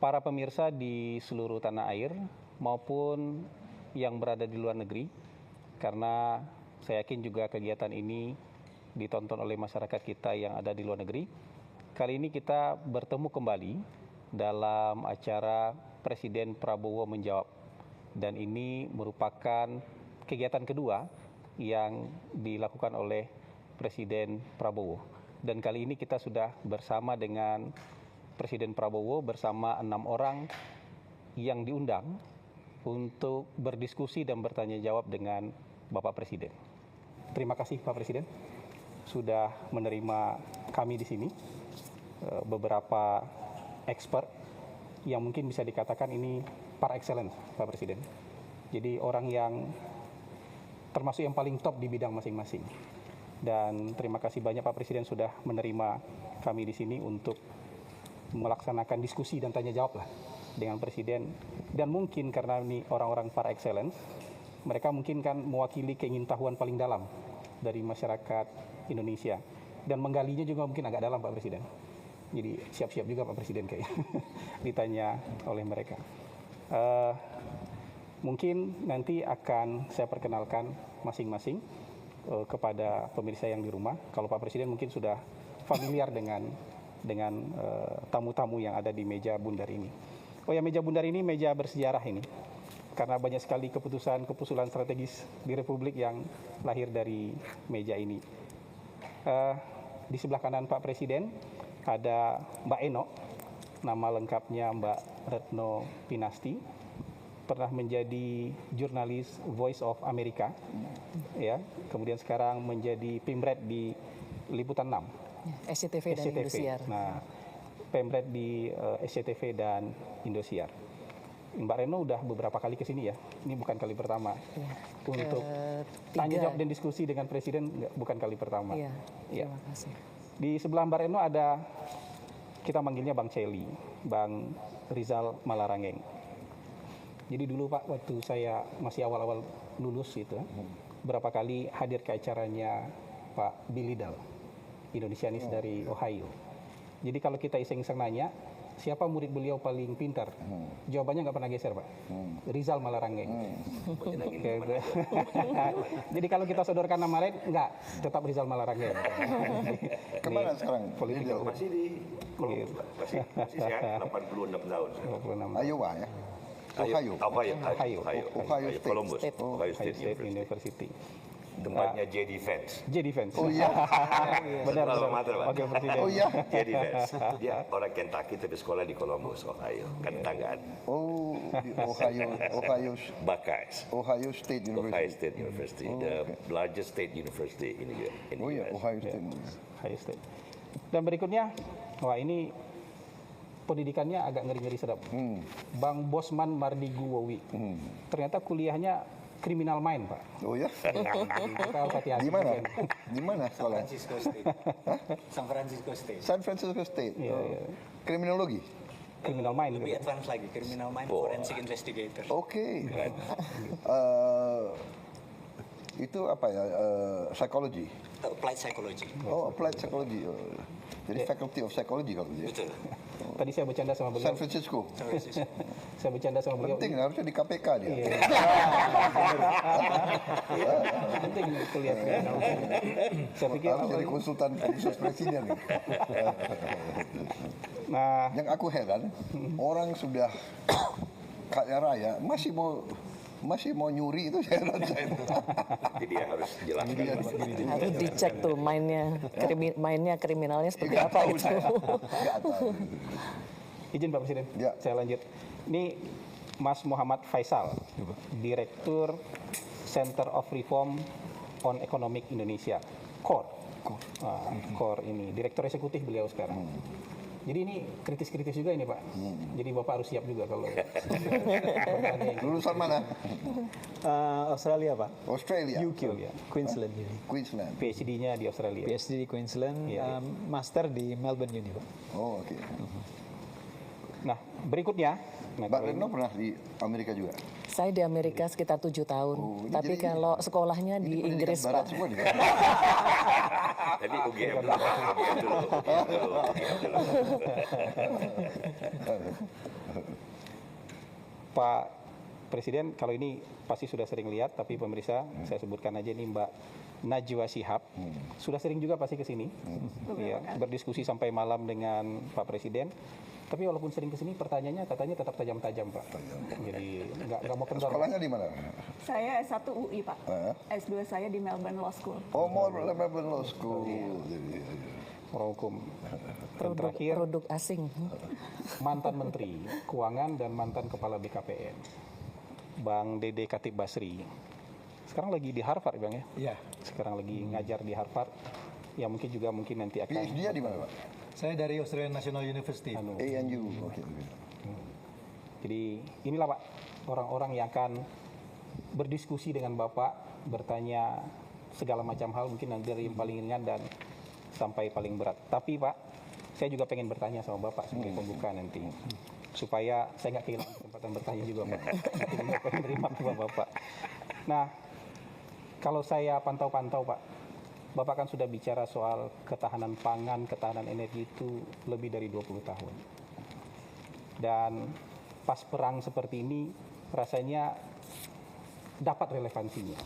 para pemirsa di seluruh tanah air maupun yang berada di luar negeri, karena saya yakin juga kegiatan ini ditonton oleh masyarakat kita yang ada di luar negeri. Kali ini kita bertemu kembali dalam acara Presiden Prabowo Menjawab, dan ini merupakan kegiatan kedua yang dilakukan oleh Presiden Prabowo. Dan kali ini kita sudah bersama dengan Presiden Prabowo bersama 6 orang yang diundang untuk berdiskusi dan bertanya jawab dengan Bapak Presiden. Terima kasih Pak Presiden sudah menerima kami di sini. Beberapa expert yang mungkin bisa dikatakan ini par excellence Pak Presiden. Jadi orang yang termasuk yang paling top di bidang masing-masing. Dan terima kasih banyak Pak Presiden sudah menerima kami di sini untuk melaksanakan diskusi dan tanya jawab lah dengan Presiden. Dan mungkin karena ini orang-orang par excellence, mereka mungkin kan mewakili keingintahuan paling dalam dari masyarakat Indonesia. Dan menggalinya juga mungkin agak dalam Pak Presiden. Jadi siap-siap juga Pak Presiden kayaknya ditanya oleh mereka. Mungkin nanti akan saya perkenalkan masing-masing kepada pemirsa yang di rumah. Kalau Pak Presiden mungkin sudah familiar dengan tamu-tamu yang ada di meja bundar ini. Oh ya, meja bundar ini meja bersejarah ini. Karena banyak sekali keputusan strategis di Republik yang lahir dari meja ini. Di sebelah kanan Pak Presiden ada Mbak Eno, nama lengkapnya Mbak Retno Pinasti, pernah menjadi jurnalis Voice of America, ya. Kemudian sekarang menjadi Pemret di Liputan 6. SCTV dan Indosiar. Nah, Pemret di SCTV dan Indosiar. Mbak Reno udah beberapa kali ke sini ya. Ini bukan kali pertama. Ya, untuk tanya jawab dan diskusi dengan Presiden bukan kali pertama. Iya. Terima kasih. Di sebelah Mbak Reno ada, kita manggilnya Bang Celi, Bang Rizal Malarangeng. Jadi dulu Pak, waktu saya masih awal-awal lulus itu, berapa kali hadir ke acaranya Pak Billy Dahl, Indonesianis dari Ohio. Jadi kalau kita iseng-iseng nanya, siapa murid beliau paling pintar? Jawabannya nggak pernah geser, Pak. Rizal Malarangeng. Jadi kalau kita sodorkan nama lain, nggak, tetap Rizal Malarangeng. Kemana sekarang? Politik masih di Columbus, Pak. Masih sehat, 86 tahun. Iowa ya? Ohio State. Columbus. Ohio State University. Tempatnya JD Vance. JD Vance. Oh iya. Benar. Wakil Presiden. Oh iya. JD Vance. Dia orang Kentucky tapi sekolah di Columbus, Ohio. Kan tetanggaan. Oh, di Buckeyes. Ohio State University. Ohio State University, the largest state university in the US. Ohio State. Dan berikutnya, wah ini pendidikannya agak ngeri-ngeri sedap. Bang Bosman Mardigu-Wowi. Ternyata kuliahnya criminal mind, Pak. Oh ya? Hati-hati. Di mana sekolah? San Francisco State. San Francisco State. Kriminologi. Criminal mind. Lebih advance lagi, criminal mind, forensic investigator. Oke. Itu apa ya? Psychology. Applied psychology. Oh, applied psychology. Jadi faculty of psychology kalau dia. Betul. Tadi saya bercanda sama beliau. San Francisco. Saya bercanda sama beliau. Penting, harusnya di KPK dia. Penting kuliah. Saya pikir harus jadi konsultan khusus presiden. Nah, yang aku heran, orang sudah kaya raya masih mau nyuri, itu saya heran saya. Jadi dia harus jelaskan. Harus dicek tuh mainnya kriminalnya seperti apa itu. Izin Pak Presiden, Ya. saya lanjut. Ini Mas Muhammad Faisal, Direktur Center of Reform on Economic Indonesia, CORE. CORE ini, Direktur Eksekutif beliau sekarang. Jadi ini kritis-kritis juga ini Pak. Jadi Bapak harus siap juga kalau. Lulusan mana? Australia Pak. Australia. UQ, Queensland. Queensland. PhD-nya di Australia. PhD di Queensland, Iya. Master di Melbourne Uni Pak. Oh, oke. Nah, berikutnya. Mbak Retno pernah di Amerika juga? Saya di Amerika sekitar 7 tahun. Oh, Tapi jadi kalau sekolahnya di Ini Inggris, barat Pak. semua nih. Tadi UGM dulu, Pak. UGM dulu. Pak Presiden, kalau ini pasti sudah sering lihat, tapi pemirsa, saya sebutkan aja nih Mbak Najwa Shihab, sudah sering juga pasti ke sini, ya, berdiskusi sampai malam dengan Pak Presiden. Tapi walaupun sering ke sini, pertanyaannya katanya tetap tajam-tajam, Pak. Jadi nggak mau kendor. Sekolahnya di mana? Saya S1 UI, Pak. S2 saya di Melbourne Law School. Oh, mau Melbourne Law School. Jadi, Orang hukum. Dan Produk, terakhir, produk asing. mantan Menteri Keuangan dan mantan Kepala BKPN, Bang Dede Khatib Basri. Sekarang lagi di Harvard, Bang ya? Iya. Sekarang lagi ngajar di Harvard. Ya mungkin nanti akan PhD-nya di mana, Pak? Saya dari Australian National University. ANU. Oke. Jadi inilah Pak, orang-orang yang akan berdiskusi dengan Bapak, bertanya segala macam hal, mungkin nanti dari yang paling ringan dan sampai paling berat. Tapi Pak, saya juga pengen bertanya sama Bapak sebagai pembuka nanti, supaya saya nggak kehilangan kesempatan bertanya juga Pak. Nanti saya pengen terima sama Bapak. Nah, kalau saya pantau-pantau Pak, Bapak kan sudah bicara soal ketahanan pangan, ketahanan energi itu lebih dari 20 tahun. Dan pas perang seperti ini rasanya dapat relevansinya.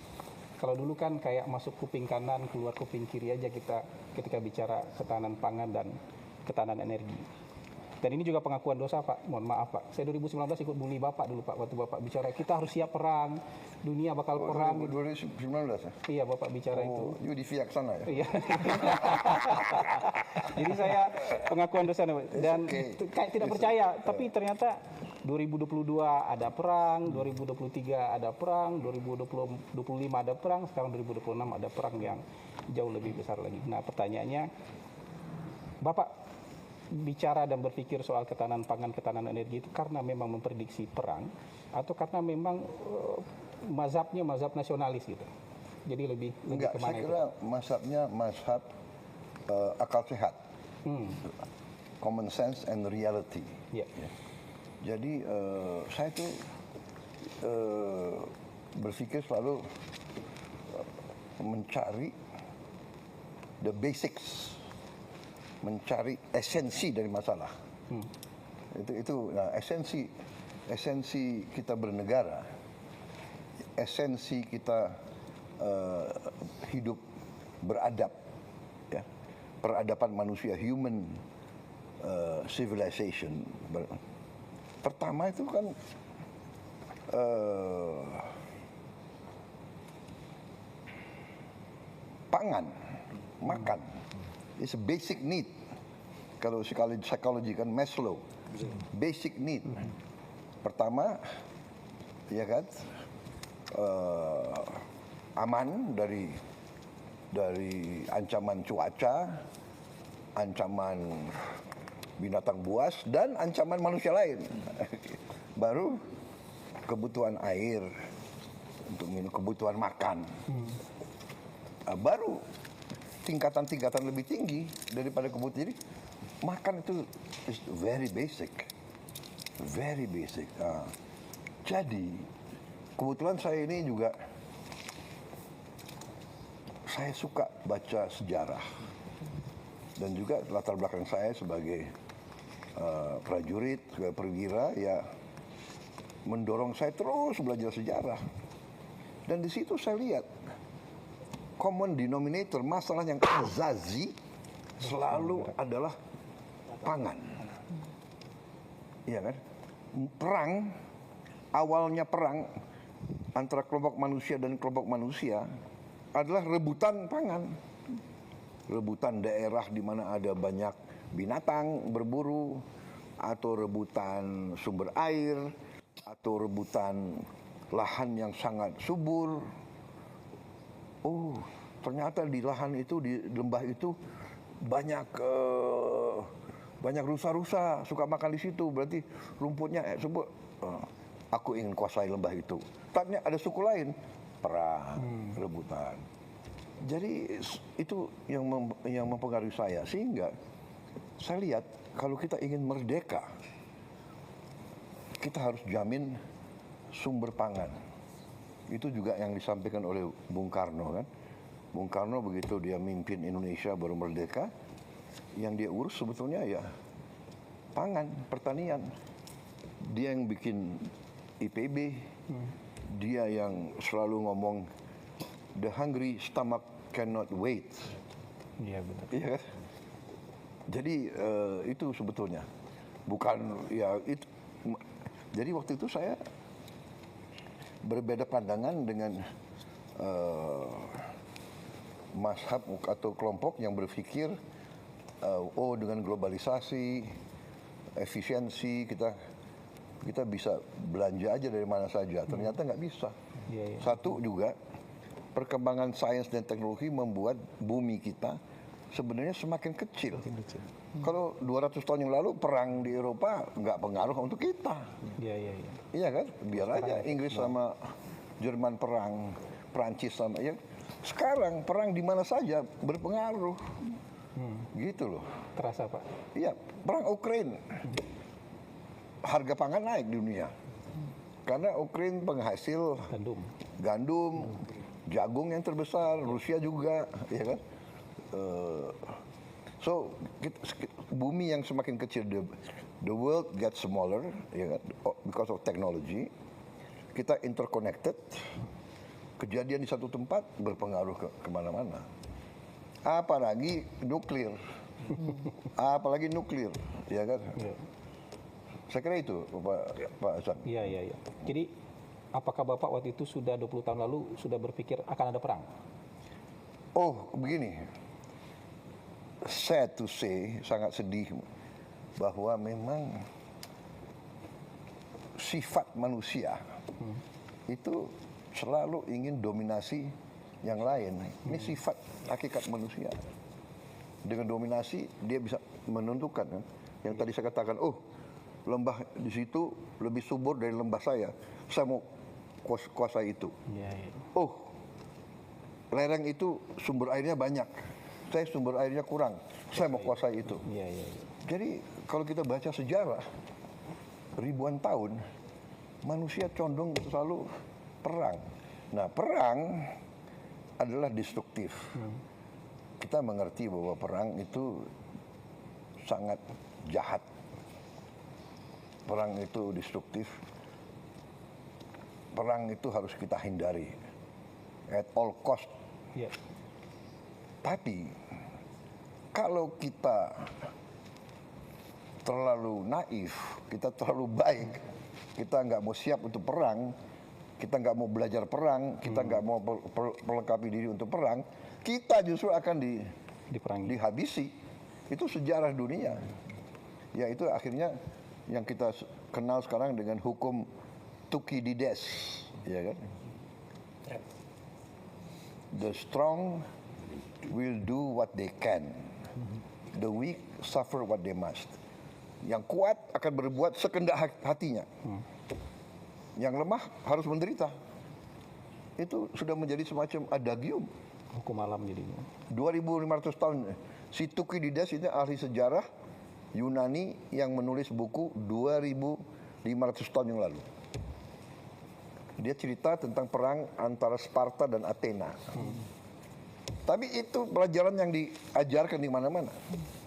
Kalau dulu kan kayak masuk kuping kanan, keluar kuping kiri aja kita ketika bicara ketahanan pangan dan ketahanan energi. Dan ini juga pengakuan dosa Pak, mohon maaf Pak. Saya 2019 ikut bully Bapak dulu Pak, waktu Bapak bicara kita harus siap perang, dunia bakal perang. 2019 ya? Iya Bapak bicara itu. Oh, you di Fiak sana ya? Iya. Jadi saya pengakuan dosa dan kayak tidak percaya, tapi ternyata 2022 ada perang, 2023 ada perang, 2025 ada perang, sekarang 2026 ada perang yang jauh lebih besar lagi. Nah, pertanyaannya, Bapak bicara dan berpikir soal ketahanan pangan, ketahanan energi itu karena memang memprediksi perang atau karena memang mazhabnya mazhab nasionalis gitu? Jadi lebih Enggak, kemana saya itu? kira mazhabnya mazhab akal sehat. Common sense and reality. Ya. Jadi saya tuh berpikir selalu mencari the basics, mencari esensi dari masalah. Itu nah, esensi kita bernegara, esensi kita hidup beradab, ya, peradaban manusia, human civilization. Pertama itu kan pangan, makan. It's a basic need. Kalau psikologi kan Maslow, basic need. Pertama, ya kan, aman dari ancaman cuaca, ancaman binatang buas, dan ancaman manusia lain. Baru kebutuhan air untuk minum, kebutuhan makan. Baru tingkatan-tingkatan lebih tinggi daripada kebutuhan. Jadi makan itu is very basic, very basic. Jadi kebetulan saya ini juga saya suka baca sejarah dan juga latar belakang saya sebagai prajurit, sebagai perwira ya mendorong saya terus belajar sejarah. Dan di situ saya lihat common denominator, masalah yang azazi selalu adalah pangan. Iya kan? Perang, awalnya perang antara kelompok manusia dan kelompok manusia adalah rebutan pangan. Rebutan daerah di mana ada banyak binatang berburu, atau rebutan sumber air, atau rebutan lahan yang sangat subur. Oh, ternyata di lahan itu, di lembah itu banyak rusa-rusa suka makan di situ. Berarti rumputnya subur. Aku ingin kuasai lembah itu. Tapi ada suku lain, perang, rebutan. Jadi itu yang mempengaruhi saya, sehingga saya lihat kalau kita ingin merdeka, kita harus jamin sumber pangan. Itu juga yang disampaikan oleh Bung Karno kan. Bung Karno begitu dia mimpin Indonesia baru merdeka, yang dia urus sebetulnya ya pangan, pertanian. Dia yang bikin IPB, dia yang selalu ngomong the hungry stomach cannot wait. Iya benar. Iya kan? Jadi itu sebetulnya bukan ya itu. Jadi waktu itu saya berbeda pandangan dengan mazhab atau kelompok yang berpikir oh dengan globalisasi, efisiensi kita bisa belanja aja dari mana saja. Ternyata nggak bisa. Iya, iya. Satu juga perkembangan sains dan teknologi membuat bumi kita sebenarnya semakin kecil. Kalau 200 tahun yang lalu perang di Eropa nggak pengaruh untuk kita. Iya, iya, iya. Iya kan? Biar aja Inggris sama Jerman perang, Prancis sama ya. Sekarang perang di mana saja berpengaruh. Gitu loh. Terasa Pak. Iya, perang Ukraina. Harga pangan naik di dunia. Karena Ukraina penghasil gandum, jagung yang terbesar, Rusia juga, ya kan? So bumi yang semakin kecil, the world gets smaller, ya kan? Because of technology. Kita interconnected. Kejadian di satu tempat berpengaruh kemana-mana. Apalagi nuklir, apalagi nuklir, ya kan? Iya. Saya kira itu, Pak Hasan. Iya, iya, iya. Jadi apakah Bapak waktu itu sudah 20 tahun lalu sudah berpikir akan ada perang? Oh, begini. Sad to say, sangat sedih bahwa memang sifat manusia itu selalu ingin dominasi yang lain. Ini sifat hakikat manusia. Dengan dominasi dia bisa menentukan kan. Yang tadi saya katakan, oh lembah di situ lebih subur dari lembah saya mau kuasai itu. Iya, iya. Oh lereng itu sumber airnya banyak, saya sumber airnya kurang, saya mau kuasai itu. Iya, iya, iya. Jadi kalau kita baca sejarah ribuan tahun manusia condong selalu perang. Nah perang adalah destruktif. Kita mengerti bahwa perang itu sangat jahat. Perang itu destruktif. Perang itu harus kita hindari at all cost. Iya. Tapi kalau kita terlalu naif, kita terlalu baik, kita nggak mau siap untuk perang, kita nggak mau belajar perang, kita nggak mau melengkapi diri untuk perang, kita justru akan dihabisi. Itu sejarah dunia. Ya itu akhirnya yang kita kenal sekarang dengan hukum Thukydides, ya kan? The strong will do what they can, the weak suffer what they must. Yang kuat akan berbuat sekendak hatinya, yang lemah harus menderita. Itu sudah menjadi semacam adagium. Hukum alam jadinya. 2500 tahun. Si Thukydides ini ahli sejarah Yunani yang menulis buku 2500 tahun yang lalu. Dia cerita tentang perang antara Sparta dan Athena. Tapi itu pelajaran yang diajarkan di mana-mana.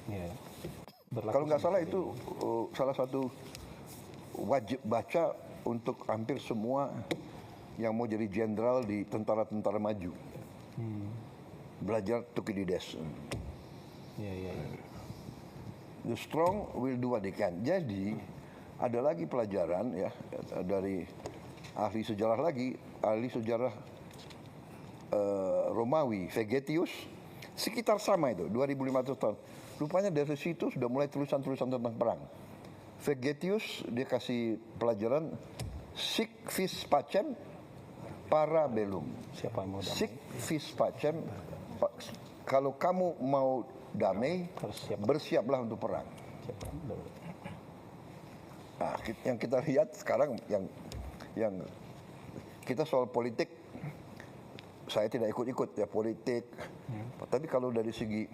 Iya. Kalau nggak salah itu salah satu wajib baca untuk hampir semua yang mau jadi jenderal di tentara-tentara maju. Belajar Thukydides. Iya, iya, iya. The strong will do what they can. Jadi ada lagi pelajaran ya dari ahli sejarah Romawi, Vegetius, sekitar sama itu 2500 tahun. Rupanya dari situ sudah mulai tulisan-tulisan tentang perang. Vegetius dia kasih pelajaran sic vis pacem para bellum. Siapa yang mau damai? Sic vis pacem, kalau kamu mau damai, bersiaplah untuk perang. Nah, yang kita lihat sekarang yang kita soal politik, saya tidak ikut-ikut ya politik. Tapi kalau dari segi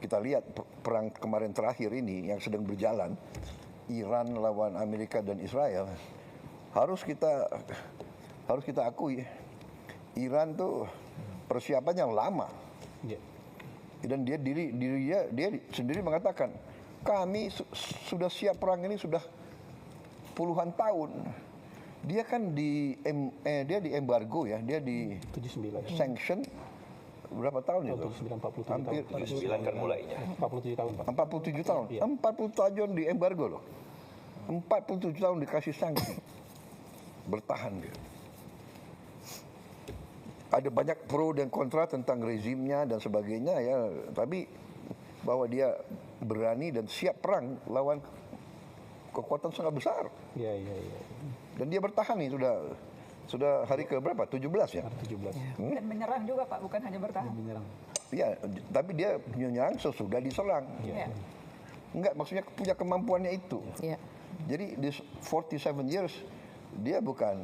kita lihat perang kemarin terakhir ini yang sedang berjalan, Iran lawan Amerika dan Israel, harus kita akui Iran tuh persiapan yang lama. Ya. Dan dia sendiri mengatakan, kami sudah siap perang ini sudah puluhan tahun. Dia kan dia di embargo ya, dia di 79. sanction berapa tahun itu? 49, 47 Hampir tahun. 79 kan mulainya. 47 tahun, Pak. 47 tahun. Iya. 40 tahun di embargo loh. 47 tahun dikasih sanksi. Bertahan dia. Ada banyak pro dan kontra tentang rezimnya dan sebagainya ya, tapi bahwa dia berani dan siap perang lawan kekuatan sangat besar. Iya, iya, iya. Dan dia bertahan nih sudah hari ke berapa? 17 ya? 17. Dan menyerang juga Pak, bukan hanya bertahan. Menyerang. Iya, tapi dia menyerang sesudah diserang. Ya. Enggak, maksudnya punya kemampuannya itu. Ya. Jadi di 47 years dia bukan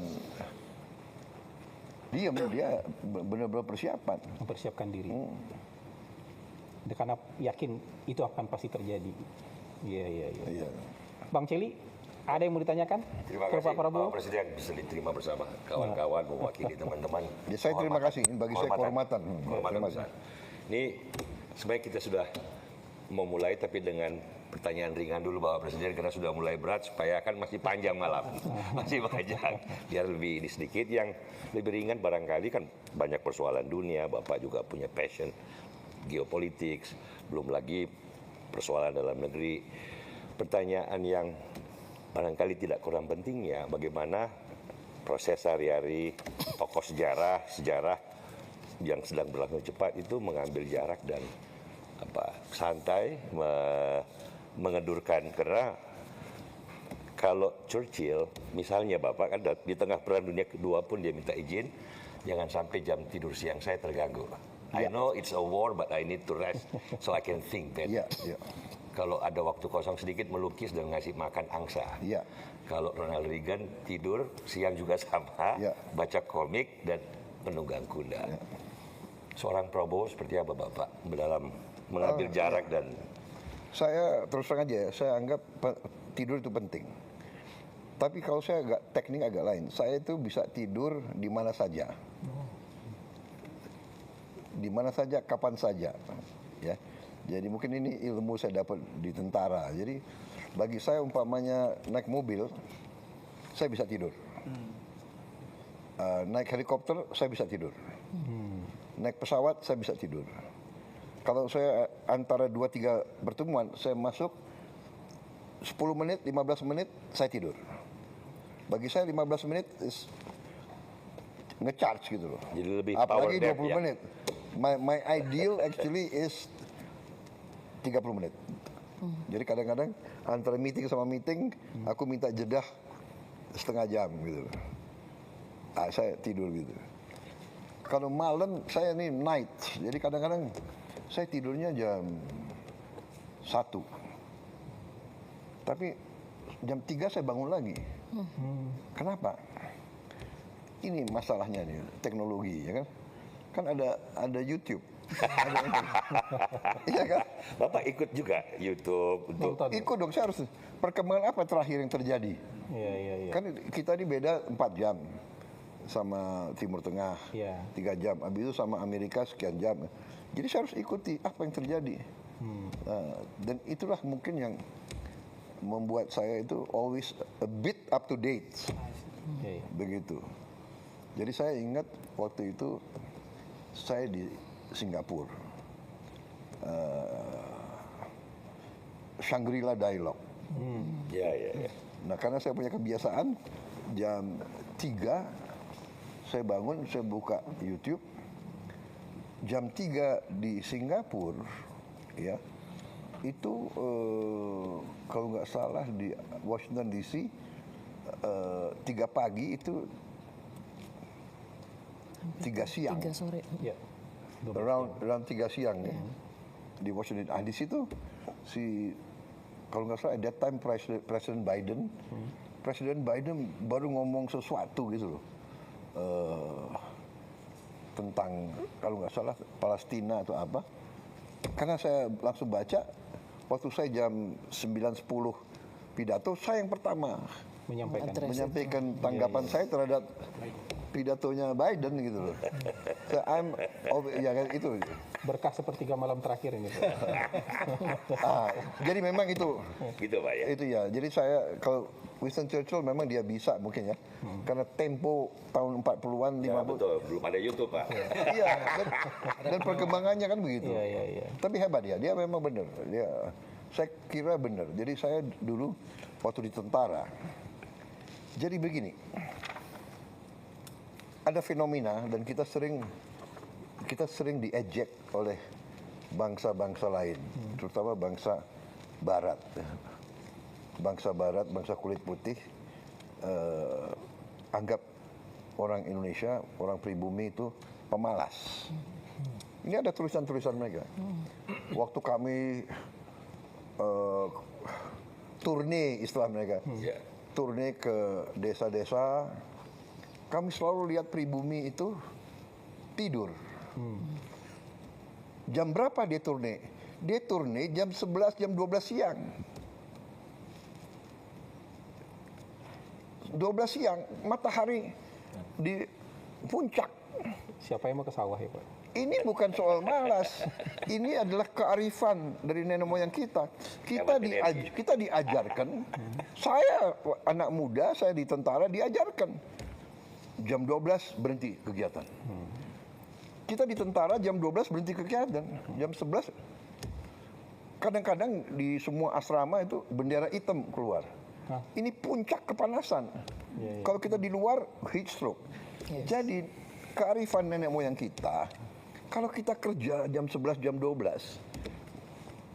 diam, dia benar-benar persiapan. Mempersiapkan diri. Karena yakin itu akan pasti terjadi. Iya, iya, iya. Iya. Bang Celi, ada yang mau ditanyakan Terima ke kasih Pak Prabowo? Pak Presiden bisa diterima bersama kawan-kawan mewakili teman-teman. Ya, saya terima kasih. Ini bagi saya kehormatan. Kehormatan Terima kasih. besar. Ini sebenarnya kita sudah memulai tapi dengan pertanyaan ringan dulu Bapak Presiden karena sudah mulai berat supaya kan masih panjang malam. Masih panjang. Biar lebih ini sedikit yang lebih ringan barangkali kan banyak persoalan dunia, Bapak juga punya passion geopolitik, belum lagi persoalan dalam negeri. Pertanyaan yang barangkali tidak kurang penting ya, bagaimana proses sehari-hari tokoh sejarah yang sedang berlangsung cepat itu mengambil jarak dan santai mengedurkan, karena kalau Churchill misalnya Bapak kan di tengah Perang Dunia Kedua pun dia minta izin jangan sampai jam tidur siang saya terganggu. I know it's a war but I need to rest so I can think better. Iya. Kalau ada waktu kosong sedikit melukis dan ngasih makan angsa. Iya. Kalau Ronald Reagan tidur siang juga sama, Iya. baca komik dan menunggang kuda. Iya. Seorang Prabowo seperti apa Bapak dalam mengambil jarak dan Saya terus terang aja ya, saya anggap tidur itu penting. Tapi kalau saya teknik agak lain. Saya itu bisa tidur di mana saja. Di mana saja, kapan saja. Ya. Jadi mungkin ini ilmu saya dapat di tentara. Jadi bagi saya umpamanya naik mobil, saya bisa tidur. Naik helikopter, saya bisa tidur. Naik pesawat, saya bisa tidur. Kalau saya antara 2-3 pertemuan, saya masuk 10 menit, 15 menit, saya tidur. Bagi saya 15 menit is nge-charge gitu loh. jadi lebih Apalagi power nap 20 ya. menit. My ideal actually is 30 menit. Jadi kadang-kadang antara meeting sama meeting, aku minta jeda setengah jam gitu. Saya tidur gitu. Kalau malam saya nih night, jadi kadang-kadang saya tidurnya jam 1. Tapi jam 3 saya bangun lagi. Kenapa? Ini masalahnya nih, teknologi ya kan. Kan ada YouTube. Iya kan? Bapak ikut juga YouTube untuk Ikut dong, saya harus perkembangan apa terakhir yang terjadi. Iya. Kan kita ini beda 4 jam sama Timur Tengah, Iya. 3 jam. Habis itu sama Amerika sekian jam. Jadi saya harus ikuti apa yang terjadi. Dan itulah mungkin yang membuat saya itu always a bit up to date. Iya. Begitu. Jadi saya ingat waktu itu saya di Singapura. Shangri-La Dialogue. ya. Nah, karena saya punya kebiasaan jam 3 saya bangun, saya buka YouTube. Jam 3 di Singapura ya. Itu kalau nggak salah di Washington DC 3 pagi itu 3 siang. 3 sore. Iya. Around 3 siang ya. Di Washington. Di situ kalau nggak salah at that time Presiden Biden, Presiden Biden baru ngomong sesuatu gitu loh. Tentang kalau nggak salah Palestina atau apa. Karena saya langsung baca waktu saya jam 9.10 pidato, saya yang pertama Menyampaikan. Address. menyampaikan tanggapan saya terhadap pidatonya Biden gitu loh. So, ya kan itu. Berkah sepertiga malam terakhir ini, Pak. Jadi memang itu. Gitu Pak ya. Itu ya. Jadi saya kalau Winston Churchill memang dia bisa mungkin ya. Karena tempo tahun 40-an, 50. Ya, betul, belum ada YouTube Pak. Iya, dan perkembangannya kan begitu. Iya. Tapi hebat dia memang benar. Saya kira benar. Jadi saya dulu waktu di tentara. Jadi begini, ada fenomena dan kita sering diejek oleh bangsa-bangsa lain, terutama bangsa Barat. Bangsa Barat, bangsa kulit putih, anggap orang Indonesia, orang pribumi itu pemalas. Ini ada tulisan-tulisan mereka. Waktu kami turne istilah mereka, turne ke desa-desa, kami selalu lihat pribumi itu tidur. Jam berapa dia turne? Dia turne jam 11, jam 12 siang. 12 siang, matahari di puncak. Siapa yang mau ke sawah ya, Pak? Ini bukan soal malas. Ini adalah kearifan dari nenek moyang kita. Kita diajarkan. Saya anak muda, saya di tentara diajarkan. Jam 12 berhenti kegiatan. Kita di tentara jam 12 berhenti kegiatan. Jam 11 kadang-kadang di semua asrama itu bendera hitam keluar. Ini puncak kepanasan. Kalau kita di luar heat stroke. Jadi kearifan nenek moyang kita, kalau kita kerja jam 11, jam 12,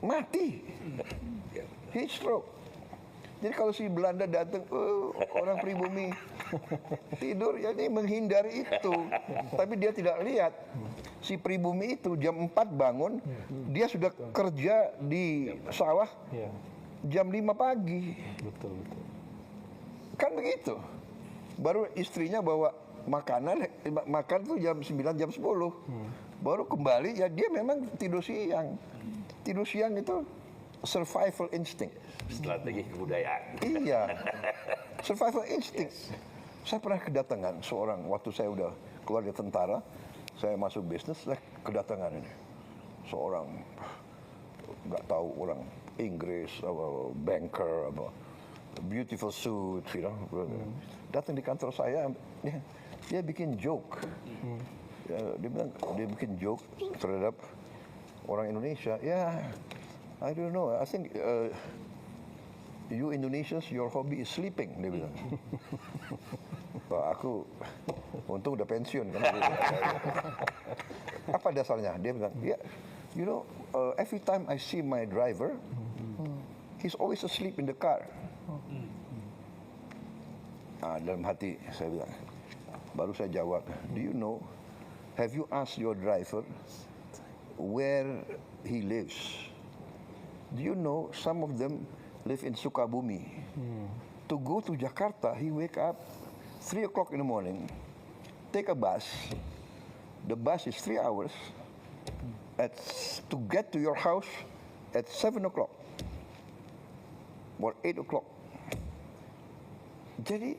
mati. Heat stroke. Jadi kalau si Belanda datang, orang pribumi tidur, ya ini menghindari itu. Tapi dia tidak lihat. Si pribumi itu jam 4 bangun, dia sudah kerja di sawah jam 5 pagi. Betul. Kan begitu. Baru istrinya bawa makan tuh jam 9, jam 10. Baru kembali, ya dia memang tidur siang. Tidur siang itu survival instinct. Strategi kebudayaan. Iya, survival instinct. Saya pernah kedatangan seorang, waktu saya udah keluar dari tentara, saya masuk bisnis, saya kedatangan ini. Seorang, nggak tahu orang Inggris, apa, banker, apa, beautiful suit, you know. Datang di kantor saya, dia bikin joke. Dia bilang, dia bikin joke terhadap orang Indonesia. Ya, I don't know, I think you Indonesians, your hobby is sleeping, dia bilang. Aku untung udah pensiun kan. Apa dasarnya? Dia bilang, ya, you know, every time I see my driver, he's always asleep in the car. Dalam hati saya bilang, baru saya jawab, do you know, have you asked your driver where he lives? Do you know some of them live in Sukabumi? To go to Jakarta, he wake up 3 o'clock in the morning, take a bus. The bus is 3 hours. To get to your house at 7 o'clock or 8 o'clock. Jadi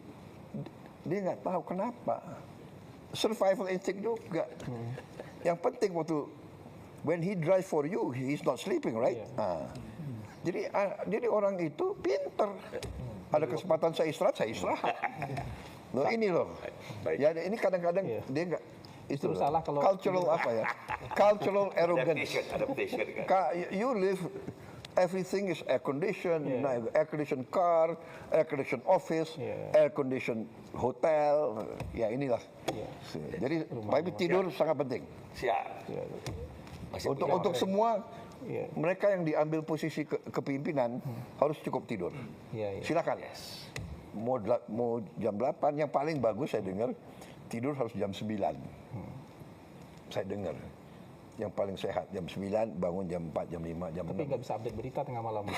dia nggak tahu kenapa. Survival instinct juga. Yang penting waktu when he drive for you, he's not sleeping, right? Jadi orang itu pinter. Ada kesempatan saya istirahat. Loh ini loh. Ya ini kadang-kadang dia nggak itu salah kalau cultural apa ya? Cultural arrogance. Adaptation kan. You live, everything is air conditioned, air conditioned car, air conditioned office, air conditioned hotel. Ya inilah. Jadi tapi tidur sangat penting. Siap. Untuk semua mereka yang diambil posisi kepimpinan harus cukup tidur. Silakan. Mau jam 8, yang paling bagus saya dengar tidur harus jam 9. Saya dengar. Yang paling sehat jam 9, bangun jam 4, jam 5, jam 6. Tapi nggak bisa update berita tengah malam.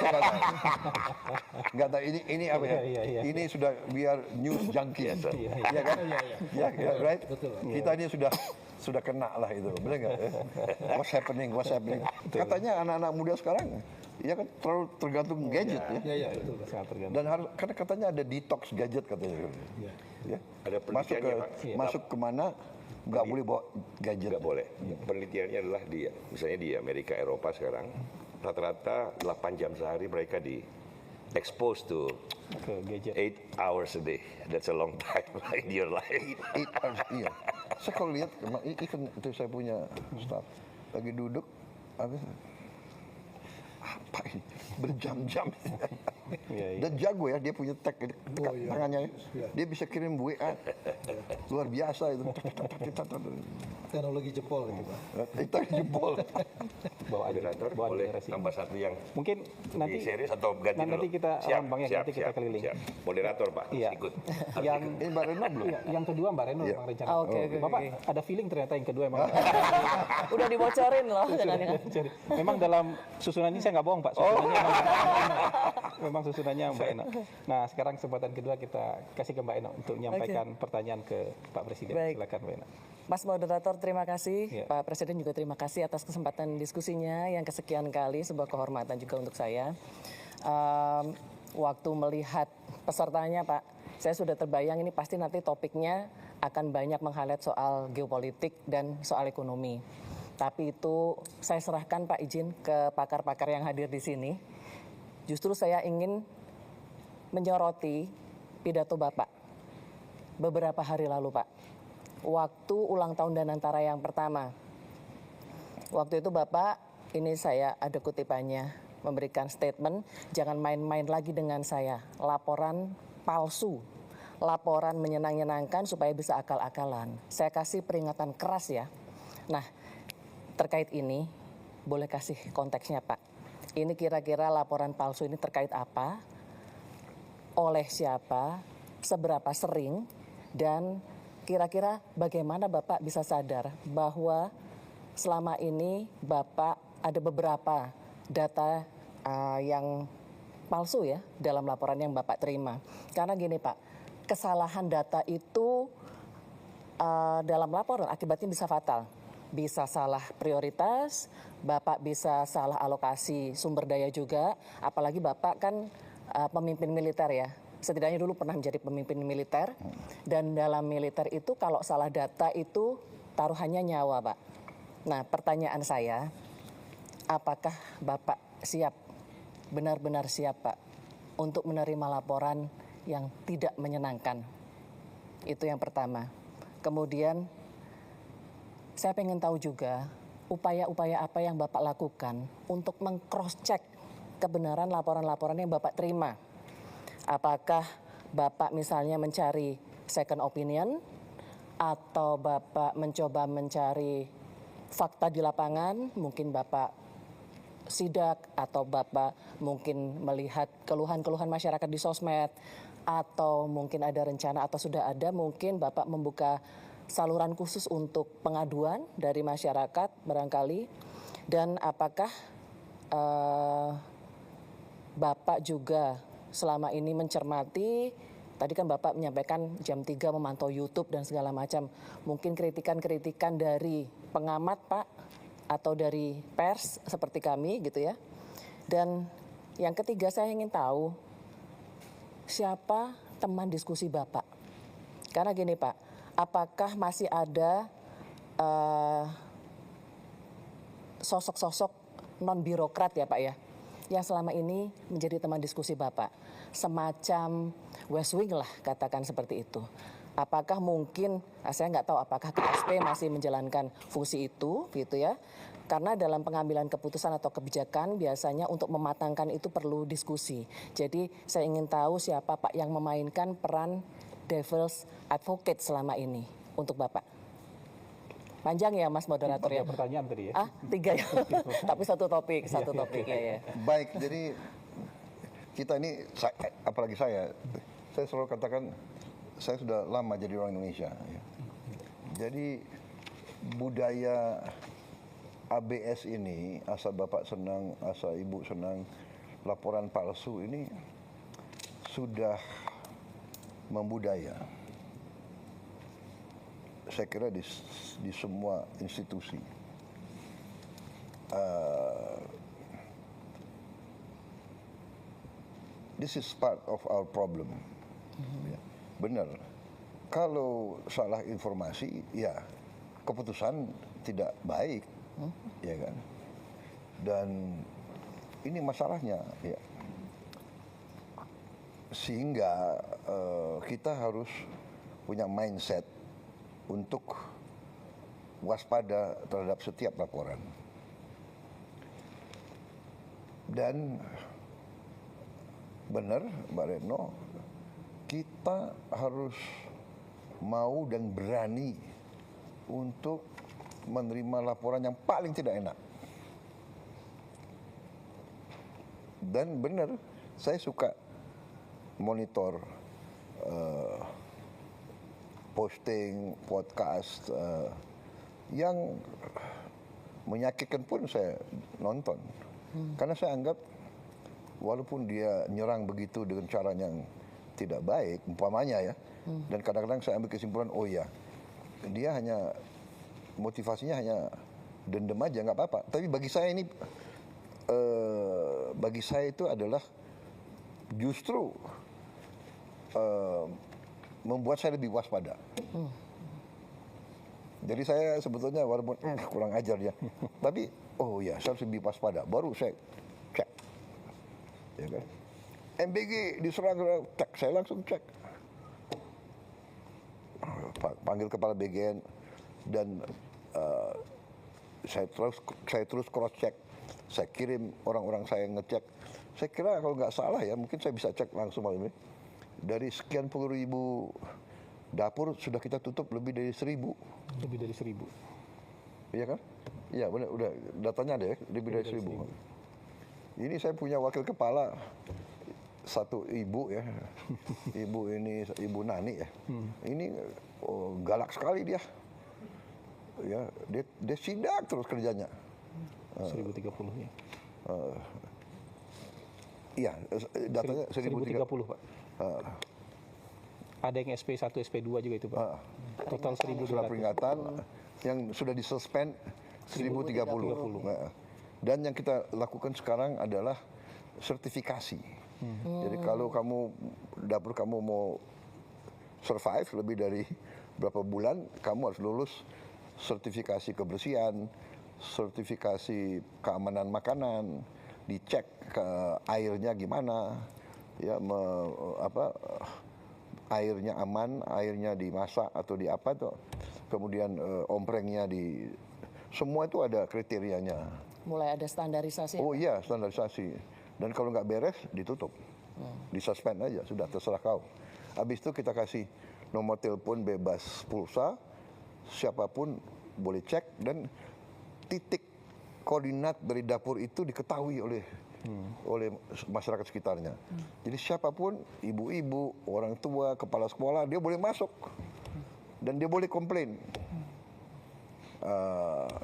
Nggak tahu ini apa ya? Ini sudah biar news junkie. Iya kan? Iya, right? Kita ini sudah kena lah itu. Benar nggak? What's happening? Katanya anak-anak muda sekarang ya kan terlalu tergantung gadget ya. Iya, betul. Sangat tergantung. Dan harus karena katanya ada detox gadget katanya. Ya. Ada Masuk ke penelitiannya, Pak. masuk kemana nggak boleh bawa gadget. Nggak boleh. Penelitiannya adalah misalnya di Amerika, Eropa sekarang, rata-rata 8 jam sehari mereka di exposed to Ke gadget. 8 hours a day. That's a long time in your life. 8 hours, iya. Saya kalau lihat, ikan itu saya punya staff lagi duduk, apa ini berjam-jam. Iya, iya. Dan jago ya, dia punya tag tangannya ya. Dia bisa kirim WA luar biasa itu. Teknologi jempol gitu Pak. Kita jempol. Bawa aja, Moderator bawa boleh generasi. tambah satu yang Mungkin nanti di series atau ganti dulu? nanti kita Bang ya, nanti kita keliling. Siap. Moderator Pak, Iya. ikut. Yang Ini Mbak Reno belum? iya, yang kedua Mbak Reno Iya. Bang rencana. Oke, Bapak ada feeling ternyata yang kedua emang. Udah dibocorin loh. jangan-jangan. Jadi, memang dalam susunannya saya nggak bohong Pak. Susunannya memang susunannya Mbak Eno. Nah sekarang kesempatan kedua kita kasih ke Mbak Eno untuk menyampaikan pertanyaan ke Pak Presiden. Baik. Silakan Mbak Eno. Mas Moderator, terima kasih. Iya. Pak Presiden juga terima kasih atas kesempatan diskusinya yang kesekian kali, sebuah kehormatan juga untuk saya. Waktu melihat pesertanya Pak, saya sudah terbayang ini pasti nanti topiknya akan banyak meng-highlight soal geopolitik dan soal ekonomi. Tapi itu saya serahkan Pak izin ke pakar-pakar yang hadir di sini. Justru saya ingin menyoroti pidato Bapak beberapa hari lalu Pak. Waktu ulang tahun Danantara yang pertama. Waktu itu Bapak, ini saya ada kutipannya, memberikan statement, jangan main-main lagi dengan saya. Laporan palsu, laporan menyenang-nyenangkan supaya bisa akal-akalan. Saya kasih peringatan keras ya. Nah, terkait ini, boleh kasih konteksnya Pak. Ini kira-kira laporan palsu ini terkait apa, oleh siapa, seberapa sering, dan kira-kira bagaimana Bapak bisa sadar bahwa selama ini Bapak ada beberapa data yang palsu ya dalam laporan yang Bapak terima. Karena gini Pak, kesalahan data itu dalam laporan akibatnya bisa fatal. Bisa salah prioritas, Bapak bisa salah alokasi sumber daya juga, apalagi Bapak kan pemimpin militer ya. Setidaknya dulu pernah menjadi pemimpin militer, dan dalam militer itu kalau salah data itu taruhannya nyawa Pak. Nah pertanyaan saya, apakah Bapak siap, benar-benar siap Pak, untuk menerima laporan yang tidak menyenangkan? Itu yang pertama. Kemudian saya pengen tahu juga upaya-upaya apa yang Bapak lakukan untuk meng-cross-check kebenaran laporan-laporan yang Bapak terima. Apakah Bapak misalnya mencari second opinion, atau Bapak mencoba mencari fakta di lapangan, mungkin Bapak sidak, atau Bapak mungkin melihat keluhan-keluhan masyarakat di sosmed, atau mungkin ada rencana atau sudah ada mungkin Bapak membuka saluran khusus untuk pengaduan dari masyarakat barangkali. Dan apakah Bapak juga selama ini mencermati, tadi kan Bapak menyampaikan jam 3 memantau YouTube dan segala macam. Mungkin kritikan-kritikan dari pengamat Pak, atau dari pers seperti kami gitu ya. Dan yang ketiga saya ingin tahu, siapa teman diskusi Bapak? Karena gini Pak, apakah masih ada sosok-sosok non-birokrat ya Pak ya, yang selama ini menjadi teman diskusi Bapak, semacam West Wing lah katakan seperti itu. Apakah mungkin, saya nggak tahu apakah KSP masih menjalankan fungsi itu gitu ya, karena dalam pengambilan keputusan atau kebijakan biasanya untuk mematangkan itu perlu diskusi. Jadi saya ingin tahu siapa Pak yang memainkan peran devil's advocate selama ini untuk Bapak. Panjang ya Mas Moderator ya? Pertanyaan tadi ya. 3 ya, tapi satu topik ya. Baik, jadi kita ini, apalagi saya selalu katakan, saya sudah lama jadi orang Indonesia. Ya. Jadi budaya ABS ini, asal Bapak senang, asal Ibu senang, laporan palsu ini sudah membudaya. Saya kira di semua institusi. this is part of our problem. Ya, benar. Kalau salah informasi, ya keputusan tidak baik, ya kan. Dan ini masalahnya, ya. Sehingga kita harus punya mindset untuk waspada terhadap setiap laporan. Dan benar, Mbak Retno, kita harus mau dan berani untuk menerima laporan yang paling tidak enak. Dan benar, saya suka monitor posting, podcast yang menyakitkan pun saya nonton. Karena saya anggap walaupun dia nyerang begitu dengan cara yang tidak baik, umpamanya ya, dan kadang-kadang saya ambil kesimpulan, oh ya, dia hanya motivasinya hanya dendam aja, nggak apa-apa. Tapi bagi saya ini, bagi saya itu adalah justru membuat saya lebih waspada. Jadi saya sebetulnya walaupun kurang ajar ya, tapi oh ya saya harus lebih waspada. Baru saya cek, ya kan? MBG diserang, cek, saya langsung cek. Panggil kepala BGN dan saya terus cross check. Saya kirim orang-orang saya ngecek. Saya kira kalau nggak salah ya, mungkin saya bisa cek langsung malam ini. Dari sekian puluh ribu dapur sudah kita tutup lebih dari 1.000. Lebih dari 1.000. Iya kan? Iya benar, udah datanya ada ya, lebih dari 1.000. Ini saya punya wakil kepala, satu ibu ya, ibu Nani ya. Ini galak sekali dia. Ya, dia sidak terus kerjanya. 1.030 ya. Iya, datanya 1.030 Pak. Ada yang SP1, SP2 juga itu Pak. Total 1.200. Surat peringatan yang sudah disuspend 1.030. Nah, dan yang kita lakukan sekarang adalah sertifikasi. Jadi kalau dapur kamu mau survive lebih dari berapa bulan, kamu harus lulus sertifikasi kebersihan, sertifikasi keamanan makanan, dicek ke airnya gimana, ya airnya aman, airnya dimasak atau di apa tuh, kemudian omprengnya semua itu ada kriterianya. Mulai ada standarisasi. Oh iya, standarisasi. Dan kalau nggak beres ditutup, disuspend aja, sudah terserah kau. Habis itu kita kasih nomor telepon bebas pulsa, siapapun boleh cek dan titik koordinat dari dapur itu diketahui oleh masyarakat sekitarnya. Jadi siapapun, ibu-ibu, orang tua, kepala sekolah, dia boleh masuk dan dia boleh komplain.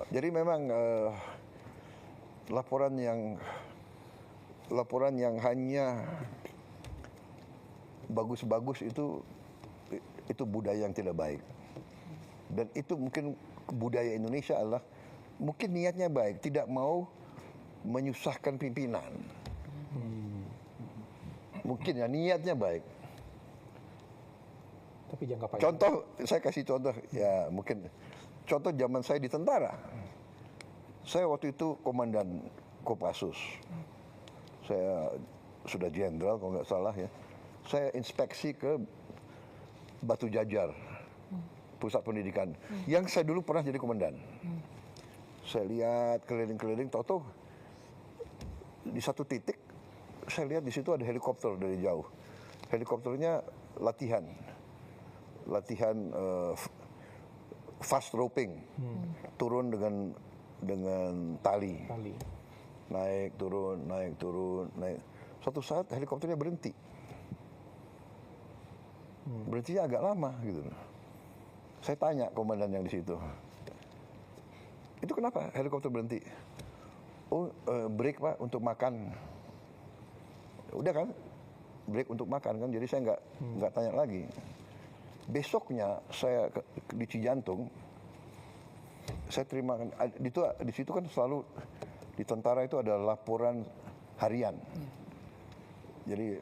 Jadi memang laporan yang hanya bagus-bagus itu budaya yang tidak baik. Dan itu mungkin budaya Indonesia adalah mungkin niatnya baik, tidak mau menyusahkan pimpinan. Mungkin ya niatnya baik. Tapi jangka panjang. Contoh, saya kasih contoh ya mungkin contoh zaman saya di tentara. Saya waktu itu komandan Kopassus. Saya sudah jenderal kalau nggak salah ya. Saya inspeksi ke Batu Jajar, pusat pendidikan, yang saya dulu pernah jadi komandan. Saya lihat keliling-keliling, tahu-tahu di satu titik saya lihat di situ ada helikopter dari jauh. Helikopternya latihan fast roping, turun dengan tali. Naik turun. Suatu saat helikopternya berhenti. Berhentinya agak lama gitu. Saya tanya komandan yang di situ, itu kenapa helikopter berhenti? Oh, break Pak untuk makan. Udah kan, break untuk makan kan. Jadi saya nggak tanya lagi. Besoknya saya di Cijantung, saya terima di situ kan selalu di tentara itu ada laporan harian. Jadi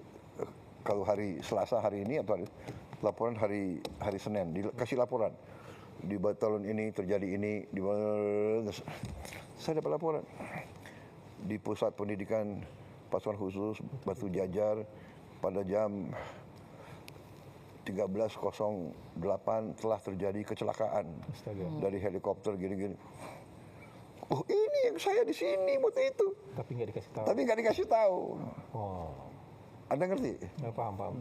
kalau hari Selasa hari ini atau laporan hari Senin dikasih laporan di batalion ini terjadi ini di saya dapat laporan di pusat pendidikan pasukan khusus Batu Jajar pada jam 13.08 telah terjadi kecelakaan dari helikopter gini-gini. Oh ini yang saya di sini waktu itu. Tapi nggak dikasih tahu. Tapi nggak dikasih tahu. Oh, Anda ngerti? nggak paham.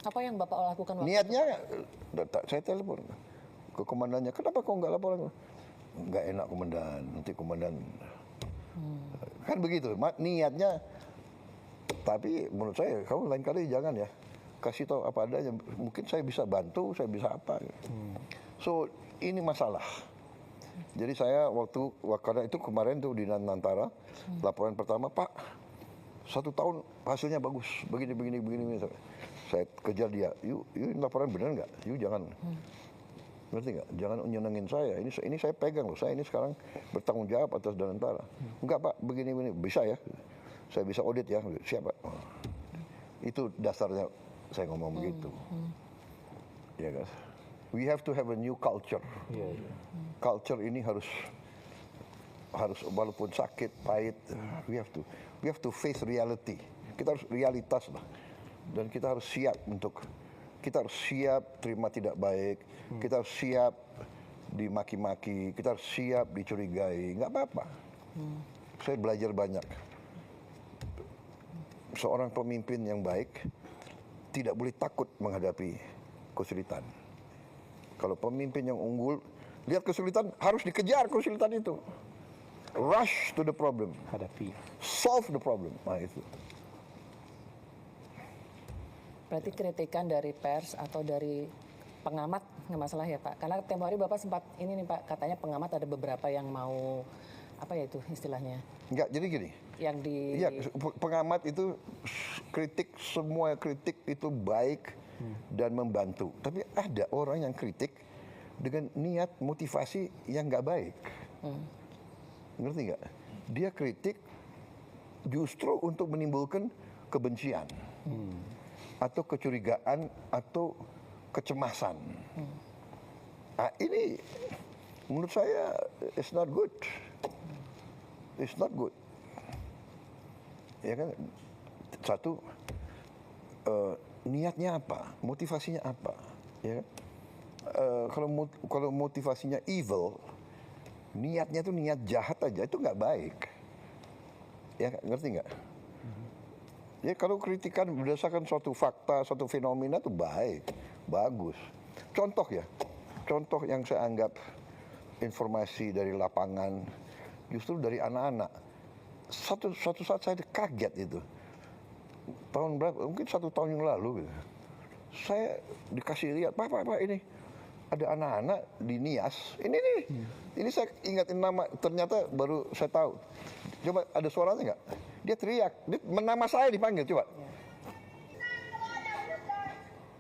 Apa yang Bapak lakukan waktu Niatnya saya telepon ke komandannya. Kenapa kok nggak laporan? Nggak enak komandan. Nanti komandan kan begitu. Niatnya. Tapi menurut saya kamu lain kali jangan ya kasih tahu apa adanya. Mungkin saya bisa bantu, saya bisa apa. So ini masalah. Jadi saya karena itu kemarin tuh di Nantara laporan pertama, Pak 1 tahun hasilnya bagus, begini. Saya kejar dia, yuk ini laporan benar nggak? Yuk jangan, ngerti nggak? Jangan nyenengin saya. Ini saya pegang loh. Saya ini sekarang bertanggung jawab atas Nantara. Enggak Pak, begini bisa ya? Saya bisa audit ya, siapa? Itu dasarnya saya ngomong begitu. Ya guys, we have to have a new culture. Culture ini harus walaupun sakit, pahit, we have to face reality. Kita harus realitas lah. Dan kita harus siap kita harus siap terima tidak baik, kita harus siap dimaki-maki, kita harus siap dicurigai, nggak apa-apa. Saya belajar banyak. Seorang pemimpin yang baik tidak boleh takut menghadapi kesulitan. Kalau pemimpin yang unggul, lihat kesulitan, harus dikejar kesulitan itu. Rush to the problem. Hadapi. Solve the problem. Nah itu. Berarti kritikan dari pers atau dari pengamat nggak masalah ya Pak? Karena tempo hari Bapak sempat ini nih Pak, katanya pengamat ada beberapa yang mau apa ya itu istilahnya? Enggak, jadi gini. Yang di Iya, pengamat itu semua kritik itu baik dan membantu. Tapi ada orang yang kritik dengan niat motivasi yang nggak baik. Ngerti nggak? Dia kritik justru untuk menimbulkan kebencian. Atau kecurigaan atau kecemasan. Nah, ini menurut saya it's not good. It's not good. Ya kan? Satu, niatnya apa? Motivasinya apa? Ya kan? Kalau motivasinya evil, niatnya tuh niat jahat aja, itu nggak baik. Ya ngerti nggak? Ya kalau kritikan berdasarkan suatu fakta, suatu fenomena itu baik, bagus. Contoh yang saya anggap informasi dari lapangan, justru dari anak-anak. Suatu saat saya kaget itu. Tahun berapa? Mungkin 1 tahun yang lalu. Gitu. Saya dikasih lihat, Pak ini ada anak-anak di Nias. Ini saya ingatin nama, ternyata baru saya tahu. Coba ada suaranya nggak? Dia teriak, nama saya dipanggil, coba.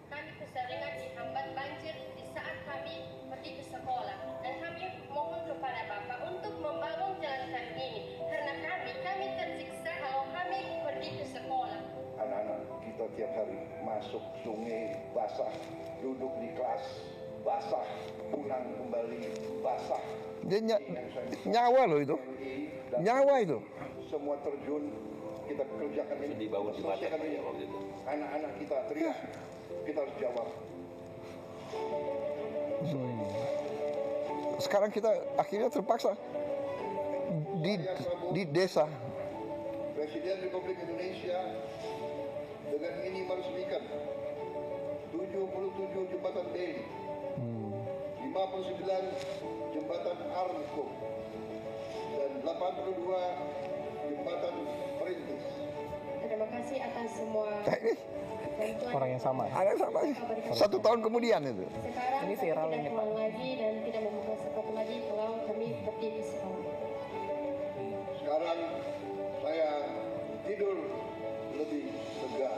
Kami keseringan dihambat banjir di saat kami pergi ke sekolah. Dan kami mohon kepada Bapak untuk membangun jalan kami ini. Karena kami tersiksa kalau kami pergi ke sekolah. Anak-anak kita tiap hari masuk sungai basah, duduk di kelas basah, pulang kembali basah. Dia nyawa loh itu, nyawa itu. Semua terjun, kita kerjakan ini. Dibangun jembatan ya waktu itu. Anak-anak kita teriak, kita harus jawab. Sekarang kita akhirnya terpaksa di desa. Presiden Republik Indonesia dengan ini meresmikan 77 jembatan Bailey, 59 jembatan Armco, dan 82 jembatan perintis. Terima kasih atas semua bantuan. Orang yang sama ya? Ada sama sih. 1 tahun kemudian itu. Sekarang Ini viral kami ini, tidak Pak. pulang lagi dan tidak membuka sepatu lagi kalau kami pergi ke sekolah. Sekarang saya tidur lebih lega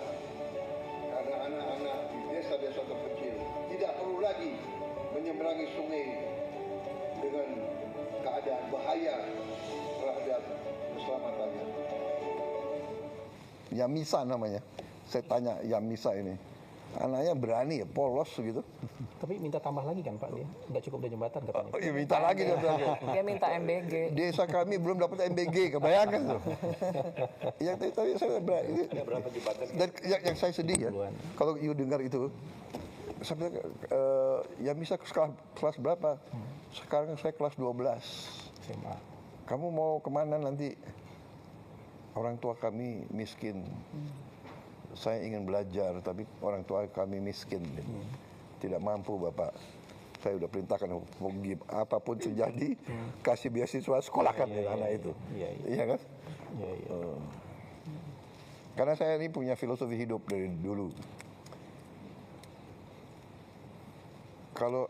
karena anak-anak di desa-desa terpencil tidak perlu lagi menyeberangi sungai dengan keadaan bahaya terhadap keselamatannya. Ya MISA namanya, Saya tanya Yamisa ini, anaknya berani ya, polos gitu. Tapi minta tambah lagi kan Pak dia, nggak cukup dari jembatan katanya. Oh, ya minta lagi dia bilang. Dia minta MBG. Desa kami belum dapat MBG, kebayangkan tuh. Yang tapi saya Ada berapa jembatan? dan yang saya sedih ya, kalau you dengar itu, saya bilang, Yamisa kelas berapa? Sekarang saya kelas 12. SMA. Kamu mau kemana nanti? Orang tua kami miskin. Saya ingin belajar, tapi orang tua kami miskin. Tidak mampu Bapak. Saya sudah perintahkan apapun terjadi, kasih beasiswa, sekolahkan anak itu. Iya kan? Iya. Karena saya ini punya filosofi hidup dari dulu. Kalau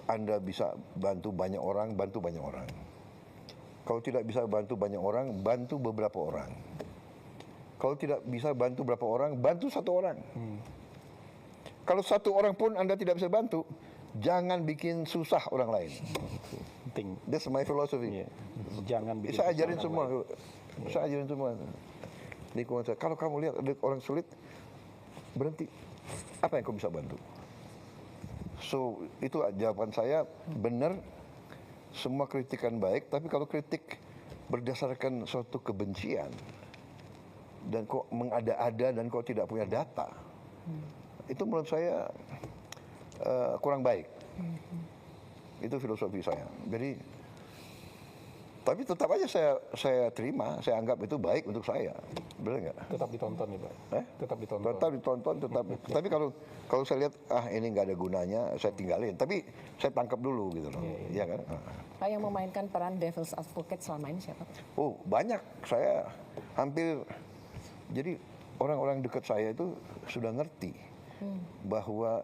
Anda bisa bantu banyak orang, bantu banyak orang. Kalau tidak bisa bantu banyak orang, bantu beberapa orang. Kalau tidak bisa bantu berapa orang, bantu satu orang. Kalau satu orang pun Anda tidak bisa bantu, jangan bikin susah orang lain. Penting. That's my philosophy. Iya. Jangan bikin Saya susah ajarin orang semua. lain. Saya ajarin semua. Lingkungan saya. Kalau kamu lihat ada orang sulit, berhenti. Apa yang kau bisa bantu? So, itu jawaban saya benar. Semua kritikan baik, tapi kalau kritik berdasarkan suatu kebencian dan kok mengada-ada dan kok tidak punya data, itu menurut saya kurang baik. Itu filosofi saya. Jadi, tapi tetap aja saya terima, saya anggap itu baik untuk saya, benar nggak? Tetap ditonton ya Pak. Tetap ditonton. Tetap ditonton, tetap. Tapi kalau saya lihat ini nggak ada gunanya, saya tinggalin. Tapi saya tangkap dulu gitu loh, iya kan? Pak, yang memainkan peran devil's advocate selama ini siapa? Oh banyak, saya hampir. Jadi orang-orang dekat saya itu sudah ngerti bahwa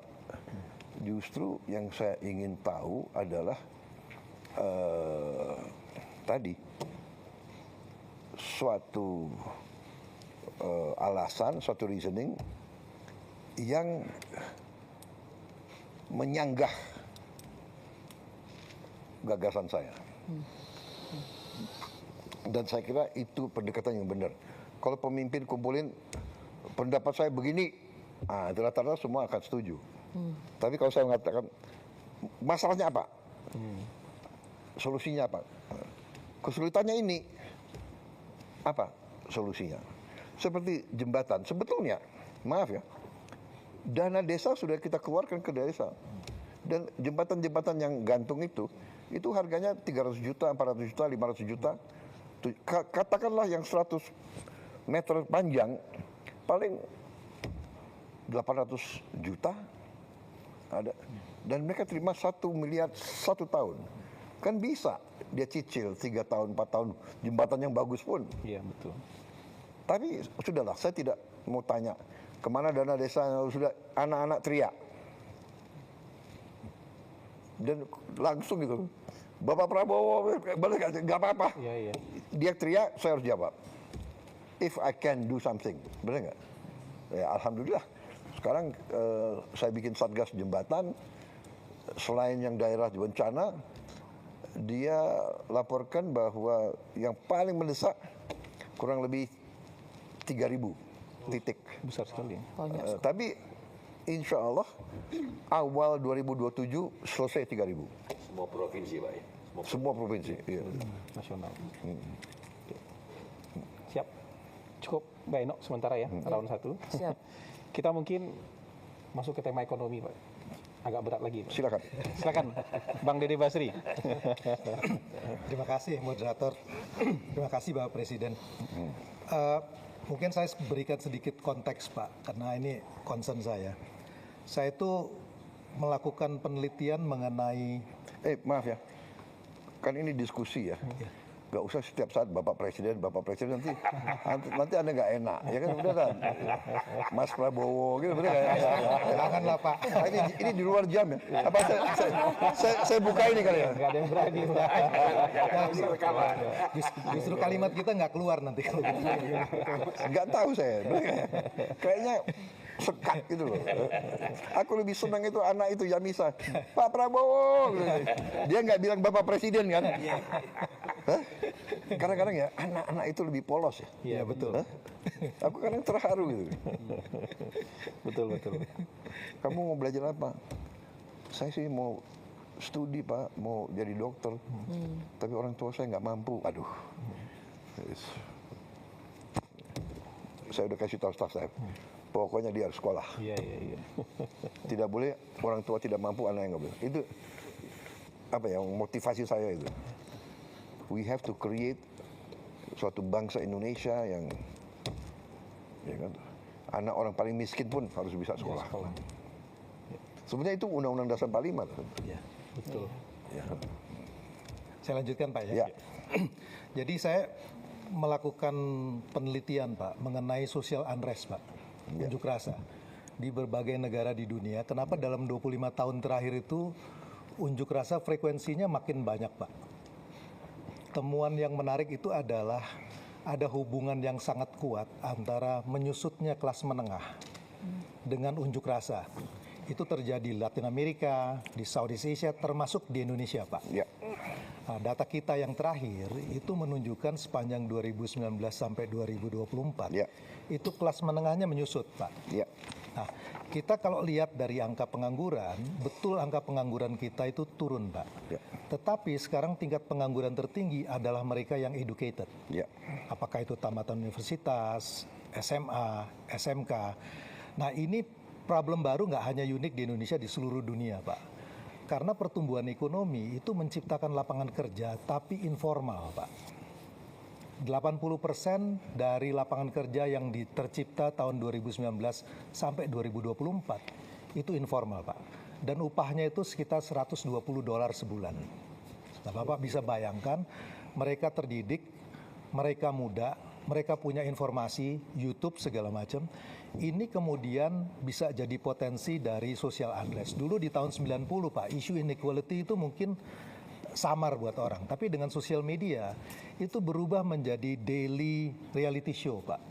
justru yang saya ingin tahu adalah tadi suatu alasan, suatu reasoning yang menyanggah gagasan saya. Dan saya kira itu pendekatan yang benar. Kalau pemimpin kumpulin pendapat saya begini, itu rata-rata semua akan setuju. Tapi kalau saya mengatakan masalahnya apa, solusinya apa, kesulitannya ini, apa solusinya? Seperti jembatan, sebetulnya, maaf ya, dana desa sudah kita keluarkan ke desa. Dan jembatan-jembatan yang gantung itu harganya 300 juta, 400 juta, 500 juta. Katakanlah yang 100 meter panjang, paling 800 juta ada. Dan mereka terima 1 miliar 1 tahun. Kan bisa dia cicil 3 tahun, 4 tahun, jembatan yang bagus pun. Iya betul. Tapi sudahlah, saya tidak mau tanya kemana dana desa, sudah anak-anak teriak. Dan langsung gitu, Bapak Prabowo, nggak apa-apa. Iya. Dia teriak, saya harus jawab. If I can do something, benar nggak? Ya, alhamdulillah. Sekarang saya bikin satgas jembatan. Selain yang daerah bencana, dia laporkan bahwa yang paling mendesak kurang lebih 3.000 titik. Besar sekali. Tapi insya Allah awal 2027 selesai 3.000. Semua provinsi Pak ya? Semua provinsi. Iya. Nasional. Oke. Siap. Cukup Mbak Eno sementara ya, round 1. Siap. Kita mungkin masuk ke tema ekonomi Pak. Agak berat lagi Pak. Silakan Bang Dede Basri. Terima kasih moderator. Terima kasih Bapak Presiden. Mungkin saya berikan sedikit konteks Pak, karena ini concern saya. Saya itu melakukan penelitian mengenai... Maaf ya, kan ini diskusi ya. Gak usah setiap saat Bapak Presiden nanti Anda nggak enak, ya kan, udah kan? Mas Prabowo gitu, bener nggak? Janganlah Pak. Ini di luar jam ya. Apa saya buka ini kali ya? Nggak ada yang berani Pak. Justru kalimat kita nggak keluar nanti kalau gitu. Nggak tahu saya, kayaknya sekat gitu loh. Aku lebih senang itu anak itu Yamisa, Pak Prabowo. Dia nggak bilang Bapak Presiden kan? Hah? kadang-kadang ya anak-anak itu lebih polos ya. Iya betul. Hah? Aku kadang terharu gitu. Betul. Kamu mau belajar apa? Saya sih mau studi Pak, mau jadi dokter. Tapi orang tua saya nggak mampu. Aduh. Saya udah kasih tahu staf saya. Pokoknya dia harus sekolah. Iya. Tidak boleh orang tua tidak mampu, anak yang nggak boleh. Itu apa ya motivasi saya itu. We have to create suatu bangsa Indonesia yang ya kan, anak orang paling miskin pun harus bisa sekolah. Sebenarnya itu Undang-Undang Dasar 45. Ya, betul. Ya. Saya lanjutkan Pak ya. Ya. Jadi saya melakukan penelitian Pak mengenai social unrest Pak, unjuk rasa di berbagai negara di dunia. Kenapa dalam 25 tahun terakhir itu unjuk rasa frekuensinya makin banyak Pak. Temuan yang menarik itu adalah ada hubungan yang sangat kuat antara menyusutnya kelas menengah dengan unjuk rasa. Itu terjadi di Latin Amerika, di Southeast Asia, termasuk di Indonesia Pak. Ya. Nah, data kita yang terakhir itu menunjukkan sepanjang 2019 sampai 2024 Ya. itu kelas menengahnya menyusut Pak. Ya. Nah, kita kalau lihat dari angka pengangguran, betul angka pengangguran kita itu turun Pak. Ya. Tetapi sekarang tingkat pengangguran tertinggi adalah mereka yang educated. Ya. Apakah itu tamatan universitas, SMA, SMK. Nah ini problem baru nggak hanya unik di Indonesia, di seluruh dunia Pak. Karena pertumbuhan ekonomi itu menciptakan lapangan kerja tapi informal Pak. 80% dari lapangan kerja yang tercipta tahun 2019 sampai 2024 itu informal Pak. Dan upahnya itu sekitar $120 sebulan. Nah, Bapak bisa bayangkan mereka terdidik, mereka muda, mereka punya informasi, YouTube segala macam. Ini kemudian bisa jadi potensi dari social unrest. Dulu di tahun 90 Pak, isu inequality itu mungkin samar buat orang. Tapi dengan sosial media itu berubah menjadi daily reality show Pak.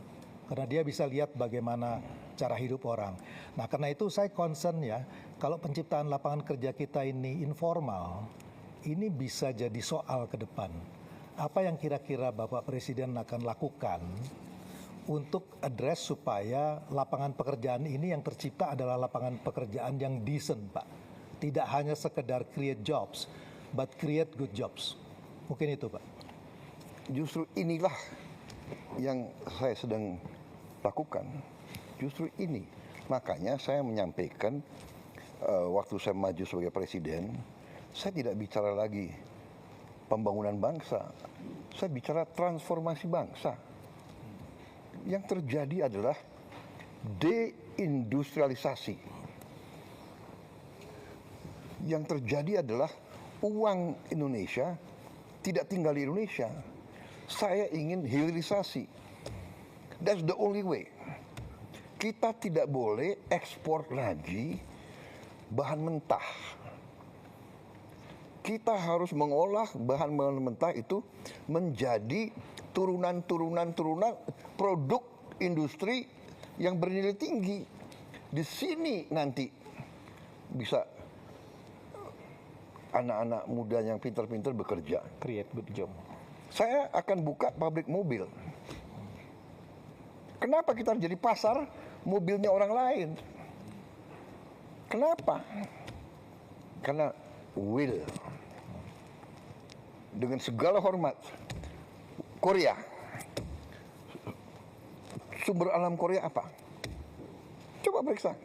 Karena dia bisa lihat bagaimana cara hidup orang. Nah karena itu saya concern ya, kalau penciptaan lapangan kerja kita ini informal, ini bisa jadi soal ke depan. Apa yang kira-kira Bapak Presiden akan lakukan untuk address supaya lapangan pekerjaan ini yang tercipta adalah lapangan pekerjaan yang decent Pak. Tidak hanya sekedar create jobs, but create good jobs. Mungkin itu Pak. Justru inilah yang saya sedang lakukan. Justru ini. Makanya saya menyampaikan waktu saya maju sebagai presiden, saya tidak bicara lagi pembangunan bangsa. Saya bicara transformasi bangsa. Yang terjadi adalah deindustrialisasi. Yang terjadi adalah uang Indonesia tidak tinggal di Indonesia. Saya ingin hilirisasi. That's the only way. Kita tidak boleh ekspor lagi bahan mentah. Kita harus mengolah bahan mentah itu menjadi turunan produk industri yang bernilai tinggi. Di sini nanti bisa anak-anak muda yang pintar-pintar bekerja. Create good job. Saya akan buka pabrik mobil. Kenapa kita harus jadi pasar mobilnya orang lain? Kenapa? Karena will. Dengan segala hormat, Korea. Sumber alam Korea apa? Coba periksa.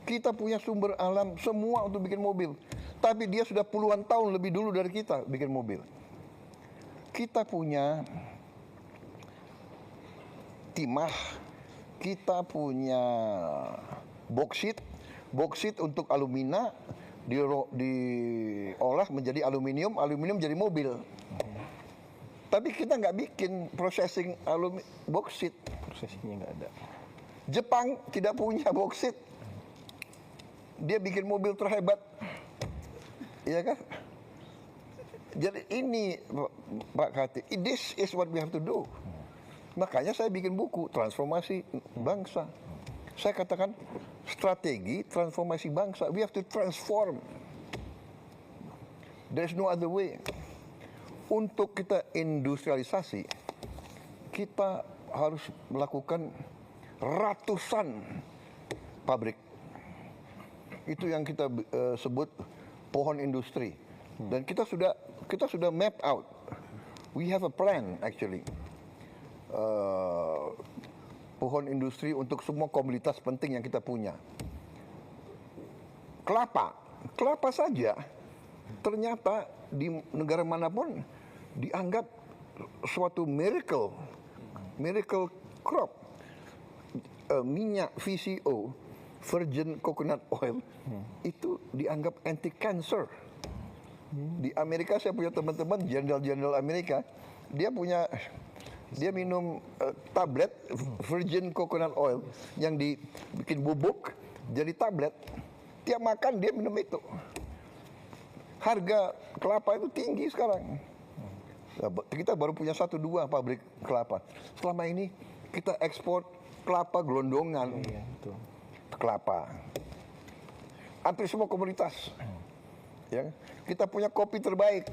Kita punya sumber alam semua untuk bikin mobil. Tapi dia sudah puluhan tahun lebih dulu dari kita bikin mobil. Kita punya timah, kita punya boksit untuk alumina, diolah menjadi aluminium jadi mobil. Tapi kita nggak bikin processing boksit. Prosesnya nggak ada. Jepang tidak punya boksit. Dia bikin mobil terhebat. Iya kan? Jadi ini Pak Kati, this is what we have to do. Makanya saya bikin buku transformasi bangsa. Saya katakan strategi transformasi bangsa. We have to transform. There's no other way. untuk kita industrialisasi, kita harus melakukan ratusan pabrik. Itu yang kita sebut pohon industri. Dan kita sudah map out. We have a plan actually. Pohon industri untuk semua komoditas penting yang kita punya. Kelapa saja ternyata di negara manapun dianggap suatu miracle crop. Minyak VCO, virgin coconut oil, itu dianggap anti cancer. Di Amerika saya punya teman-teman jenderal Amerika, dia minum tablet virgin coconut oil yang dibikin bubuk jadi tablet. Tiap makan dia minum itu. Harga kelapa itu tinggi sekarang. Kita baru punya 1-2 pabrik kelapa. Selama ini kita ekspor kelapa gelondongan. Kelapa. Hampir semua komoditas. Ya, kita punya kopi terbaik.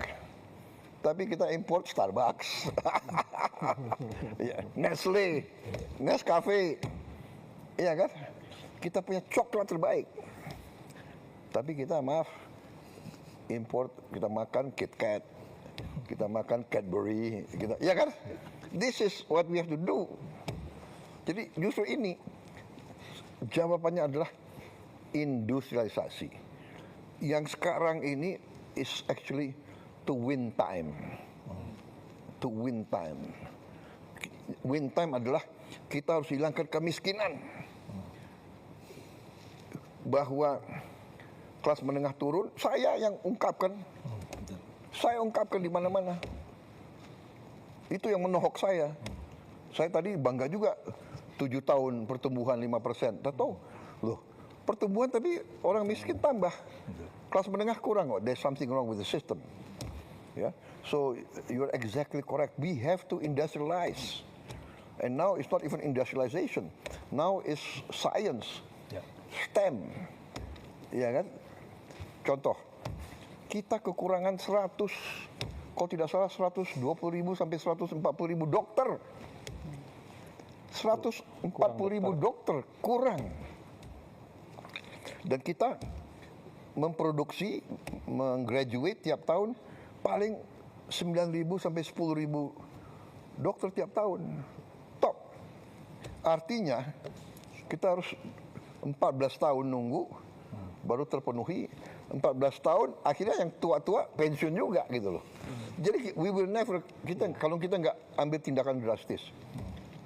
Tapi kita import Starbucks. Ya, Nestle, Nescafe. Iya kan? Kita punya coklat terbaik. Tapi kita import, kita makan KitKat, kita makan Cadbury, ya kan? This is what we have to do. Jadi justru ini jawabannya adalah industrialisasi. Yang sekarang ini is actually to win time. To win time. Win time adalah kita harus hilangkan kemiskinan. Bahwa kelas menengah turun, saya yang ungkapkan. Saya ungkapkan di mana-mana. Itu yang menohok saya. Saya tadi bangga juga 7 tahun pertumbuhan 5%. Tahu? Loh, pertumbuhan tapi orang miskin tambah. Kelas menengah kurang kok. There's something wrong with the system. Yeah. So you're exactly correct. We have to industrialize. And now it's not even industrialization. Now it's science. STEM. Ya kan? Contoh, kita kekurangan 100, kalau tidak salah 120.000 sampai 140.000 dokter. 140.000 dokter kurang. Dan kita memproduksi, menggraduate tiap tahun paling 9.000 sampai 10.000 dokter tiap tahun. Top. Artinya kita harus 14 tahun nunggu baru terpenuhi. 14 tahun akhirnya yang tua-tua pensiun juga gitu loh. Jadi we will never, kalau kita nggak ambil tindakan drastis.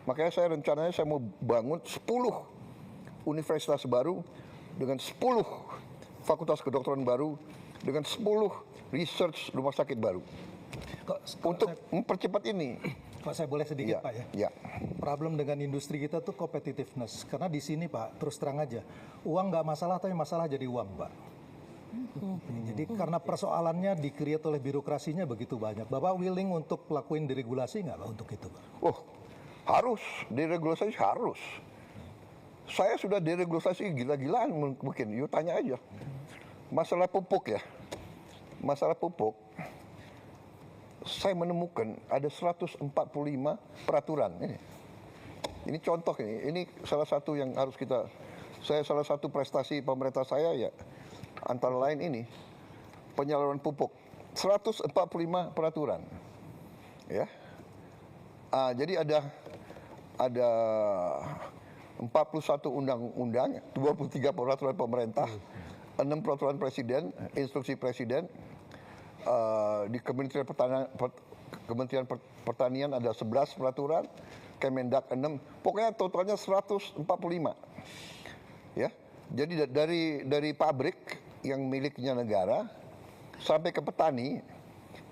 Makanya saya rencananya saya mau bangun 10 universitas baru dengan 10 fakultas kedokteran baru dengan 10 research rumah sakit baru. Untuk mempercepat ini. Pak, saya boleh sedikit, Pak, ya? Ya. Problem dengan industri kita tuh competitiveness. Karena di sini, Pak, terus terang aja, uang nggak masalah, tapi masalah jadi uang, Pak. Jadi karena persoalannya di-create oleh birokrasinya begitu banyak. Bapak willing untuk lakuin deregulasi nggak, Pak, untuk itu, Pak? Oh, harus. Deregulasi harus. Saya sudah deregulasi gila-gilaan mungkin. You tanya aja. Masalah pupuk ya. Masalah pupuk. Saya menemukan ada 145 peraturan. Ini contoh ini. Ini salah satu yang harus salah satu prestasi pemerintah saya ya. Antara lain ini penyaluran pupuk 145 peraturan, ya. Jadi ada 41 undang-undang, 23 peraturan pemerintah, 6 peraturan presiden, instruksi presiden. Di Kementerian Pertanian ada 11 peraturan, Kemendak 6, pokoknya totalnya 145, ya. Jadi dari pabrik yang miliknya negara sampai ke petani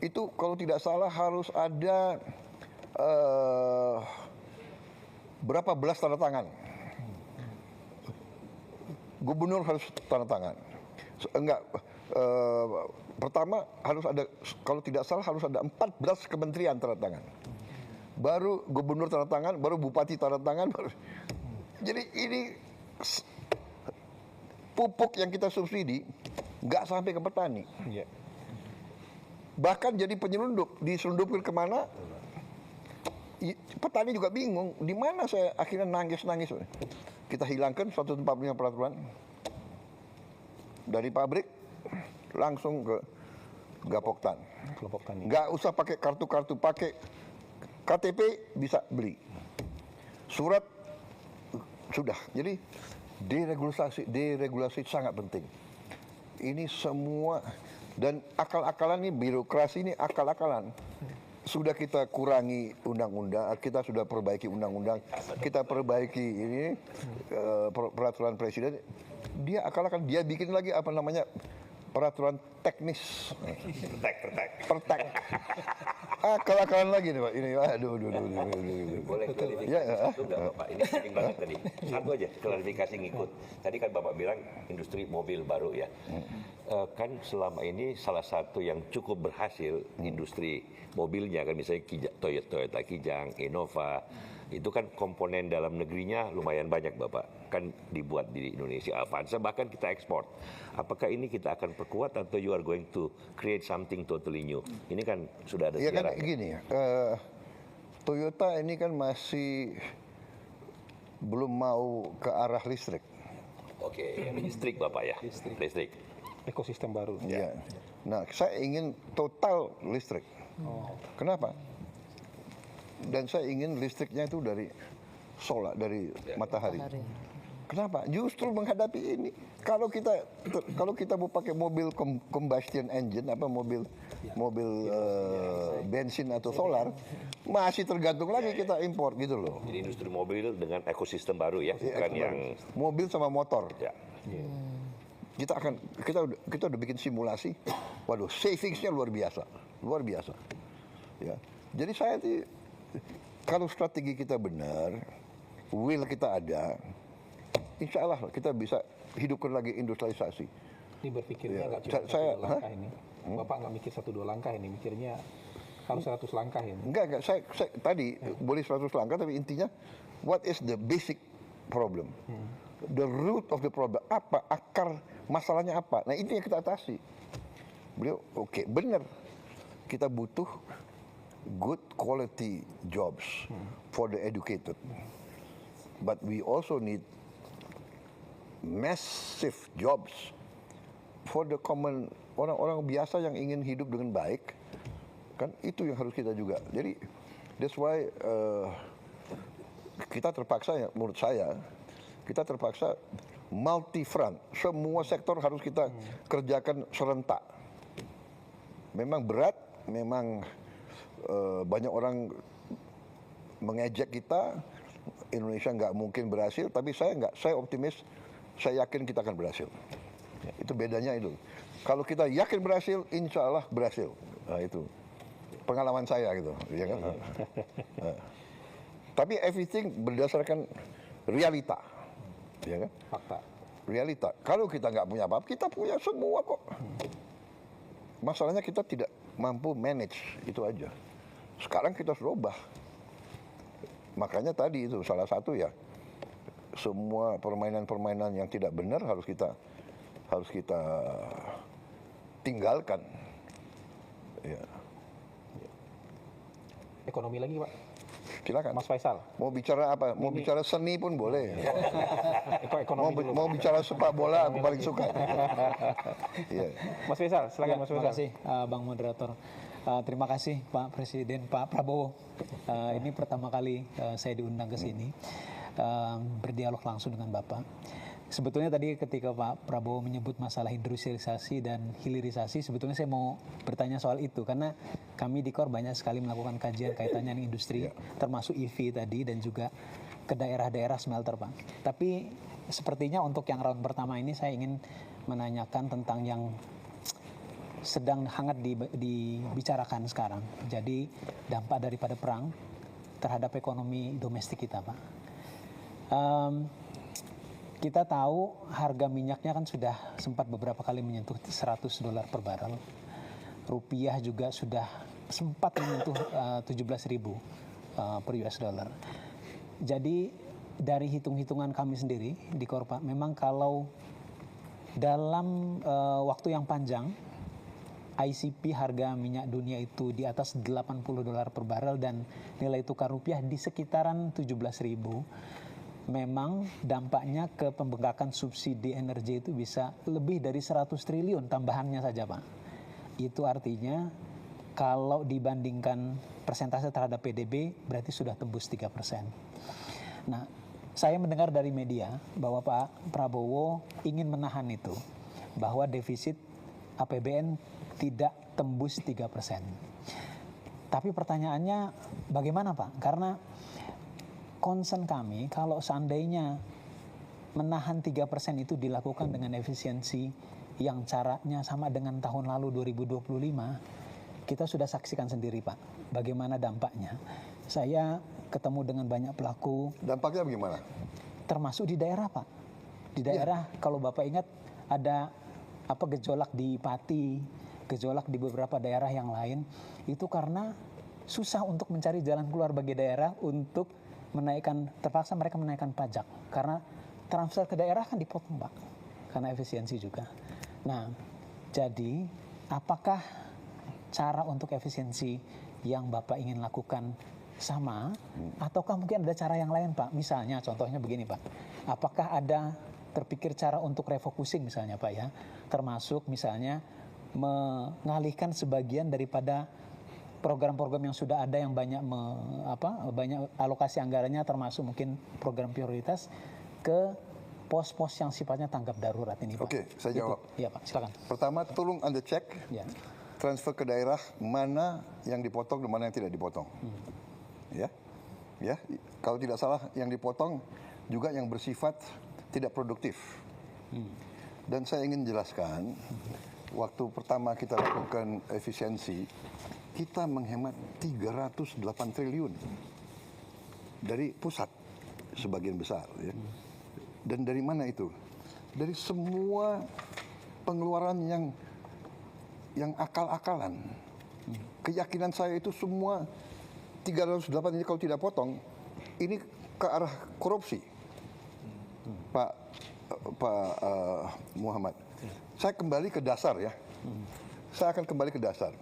itu kalau tidak salah harus ada berapa belas tanda tangan. Gubernur harus tanda tangan. Pertama harus ada, kalau tidak salah harus ada 14 kementerian tanda tangan. Baru gubernur tanda tangan, baru bupati tanda tangan. Jadi ini pupuk yang kita subsidi nggak sampai ke petani. Bahkan jadi penyelundup, diselundupkan kemana? Petani juga bingung, di mana saya akhirnya nangis-nangis. Kita hilangkan 145 peraturan dari pabrik langsung ke Gapoktan. Kelompok tani. Nggak usah pakai kartu-kartu, pakai KTP bisa beli. Surat sudah. Jadi deregulasi sangat penting. Ini semua dan akal-akalan ini, birokrasi ini akal-akalan. Sudah kita kurangi undang-undang, kita sudah perbaiki undang-undang, kita perbaiki ini peraturan presiden. Dia akal-akalan, dia bikin lagi apa namanya peraturan teknis. Pertek. Akal-akalan lagi nih Pak. Ini aduh. Boleh klarifikasi satu nggak Bapak? Ini penting banget tadi. Satu aja klarifikasi ngikut. Tadi kan Bapak bilang industri mobil baru ya. Kan selama ini salah satu yang cukup berhasil industri mobilnya kan misalnya Toyota Kijang, Innova, itu kan komponen dalam negerinya lumayan banyak Bapak. Kan dibuat di Indonesia, Avanza bahkan kita ekspor. Apakah ini kita akan perkuat atau you are going to create something totally new? Ini kan sudah ada Ya kan sejarah. gini ya, Toyota ini kan masih belum mau ke arah listrik. Oke, listrik Bapak ya, listrik. Ekosistem baru. Ya. Nah, saya ingin total listrik. Kenapa? Dan saya ingin listriknya itu dari solar, dari matahari. Kenapa? Justru menghadapi ini. Kalau kita mau pakai mobil combustion engine, apa mobil bensin atau solar, masih tergantung lagi kita impor gitu loh. Jadi industri mobil dengan ekosistem baru ya, bukan yang Mobil sama motor. ya. Kita udah bikin simulasi. Waduh, savingsnya luar biasa. Ya. Jadi saya kalau strategi kita benar, will kita ada, insya Allah kita bisa hidupkan lagi industrialisasi. Ini berpikirnya Ya, nggak cuma saya- satu dua langkah ini. Bapak nggak mikir 1-2 langkah ini, mikirnya harus 100 langkah ini. Enggak. Saya tadi boleh 100 langkah, tapi intinya, what is the basic problem? The root of the problem, apa? Akar masalahnya apa? Nah, itu yang kita atasi. Beliau, oke, benar. Kita butuh good quality jobs for the educated. But we also need massive jobs for the common, orang-orang biasa yang ingin hidup dengan baik. Kan itu yang harus kita juga. Jadi that's why kita terpaksa ya, menurut saya kita terpaksa multi front. Semua sektor harus kita kerjakan serentak. Memang berat, memang banyak orang mengejek kita. Indonesia nggak mungkin berhasil, tapi saya optimis, saya yakin kita akan berhasil. Itu bedanya itu. Kalau kita yakin berhasil, insya Allah berhasil. Nah, itu pengalaman saya gitu, ya kan? Tapi everything berdasarkan realita, ya kan? Fakta. Realita. Kalau kita nggak punya apa-apa, kita punya semua kok. Masalahnya kita tidak mampu manage, itu aja. Sekarang kita harus ubah. Makanya tadi itu salah satu ya, semua permainan-permainan yang tidak benar harus kita tinggalkan. Ya. Ekonomi lagi Pak, Silakan. Mas Faisal. Mau bicara apa? Mau bicara seni pun boleh. Ekonomi dulu. Mau bicara sepak bola aku paling suka. Iya. Mas Faisal, silakan Mas Terima Faisal. kasih Bang Moderator. Terima kasih Pak Presiden, Pak Prabowo. Ini pertama kali saya diundang ke sini berdialog langsung dengan Bapak. Sebetulnya tadi ketika Pak Prabowo menyebut masalah industrialisasi dan hilirisasi, sebetulnya saya mau bertanya soal itu karena kami di KOR banyak sekali melakukan kajian kaitannya dengan industri, termasuk EV tadi dan juga ke daerah-daerah smelter, Pak. Tapi sepertinya untuk yang round pertama ini saya ingin menanyakan tentang yang sedang hangat dibicarakan sekarang. Jadi dampak daripada perang terhadap ekonomi domestik kita, Pak. Kita tahu harga minyaknya kan sudah sempat beberapa kali menyentuh $100 per barel. Rupiah juga sudah sempat menyentuh 17.000 per US dollar. Jadi dari hitung-hitungan kami sendiri di Korpa, memang kalau dalam waktu yang panjang ICP harga minyak dunia itu di atas $80 per barel dan nilai tukar rupiah di sekitaran 17.000, memang dampaknya ke pembengkakan subsidi energi itu bisa lebih dari 100 triliun tambahannya saja, Pak. Itu artinya kalau dibandingkan persentase terhadap PDB berarti sudah tembus 3%. Nah, saya mendengar dari media bahwa Pak Prabowo ingin menahan itu, bahwa defisit APBN tidak tembus 3%. Tapi pertanyaannya bagaimana, Pak? Karena concern kami kalau seandainya menahan 3% itu dilakukan dengan efisiensi yang caranya sama dengan tahun lalu 2025, kita sudah saksikan sendiri, Pak, bagaimana dampaknya. Saya ketemu dengan banyak pelaku. Dampaknya bagaimana? Termasuk di daerah, Pak. Di daerah, kalau Bapak ingat ada gejolak di Pati, gejolak di beberapa daerah yang lain, itu karena susah untuk mencari jalan keluar bagi daerah untuk terpaksa mereka menaikkan pajak. Karena transfer ke daerah kan dipotong, Pak. Karena efisiensi juga. Nah, jadi apakah cara untuk efisiensi yang Bapak ingin lakukan sama, ataukah mungkin ada cara yang lain, Pak? Misalnya, contohnya begini, Pak. Apakah ada terpikir cara untuk refocusing misalnya, Pak, ya? Termasuk misalnya mengalihkan sebagian daripada program-program yang sudah ada yang banyak banyak alokasi anggarannya, termasuk mungkin program prioritas, ke pos-pos yang sifatnya tanggap darurat ini, Pak. Oke, saya jawab. Iya, Pak, silakan. Pertama, tolong Anda cek transfer ke daerah mana yang dipotong dan mana yang tidak dipotong. Ya, kalau tidak salah yang dipotong juga yang bersifat tidak produktif. Dan saya ingin jelaskan, waktu pertama kita lakukan efisiensi, kita menghemat 308 triliun dari pusat sebagian besar. Ya. Dan dari mana itu? Dari semua pengeluaran yang akal-akalan. Keyakinan saya itu semua 308 ini kalau tidak potong, ini ke arah korupsi. Pak Muhammad, saya kembali ke dasar ya. Saya akan kembali ke dasar.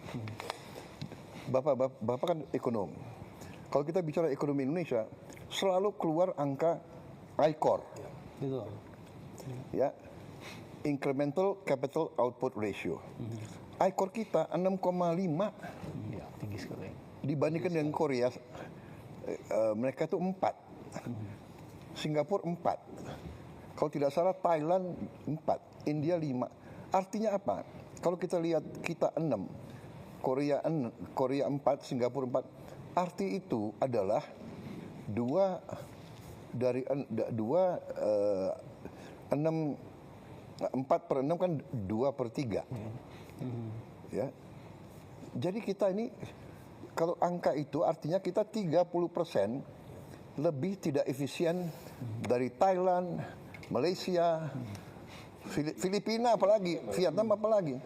Bapak kan ekonom. Kalau kita bicara ekonomi Indonesia, selalu keluar angka ICOR. Betul. Ya, incremental capital output ratio. ICOR kita 6,5. Ya, tinggi sekali. Dibandingkan dengan Korea, mereka itu 4. Singapura 4. Kalau tidak salah Thailand 4, India 5. Artinya apa? Kalau kita lihat kita 6, Korea 4, Singapura 4. Arti itu adalah 4 per 6 kan 2/3. Ya. Jadi kita ini kalau angka itu artinya kita 30% lebih tidak efisien dari Thailand, Malaysia, Filipina apalagi, Vietnam apalagi.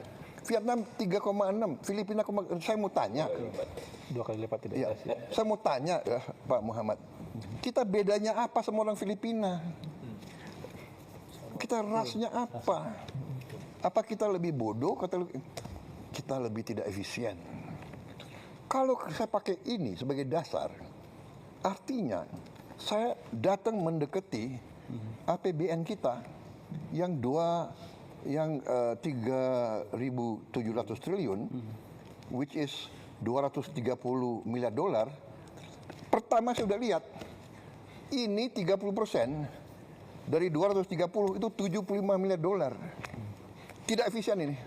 Vietnam 3,6, Filipina, saya mau tanya. 2 kali lipat tidak. Ya, saya mau tanya ya, Pak Muhammad. Kita bedanya apa sama orang Filipina? Kita rasnya apa? Apa kita lebih bodoh? Kita lebih tidak efisien. Kalau saya pakai ini sebagai dasar, artinya saya datang mendekati APBN kita yang 3.700 triliun, which is 230 miliar dolar. Pertama saya sudah lihat, ini 30% dari 230 itu 75 miliar dolar. Tidak efisien ini.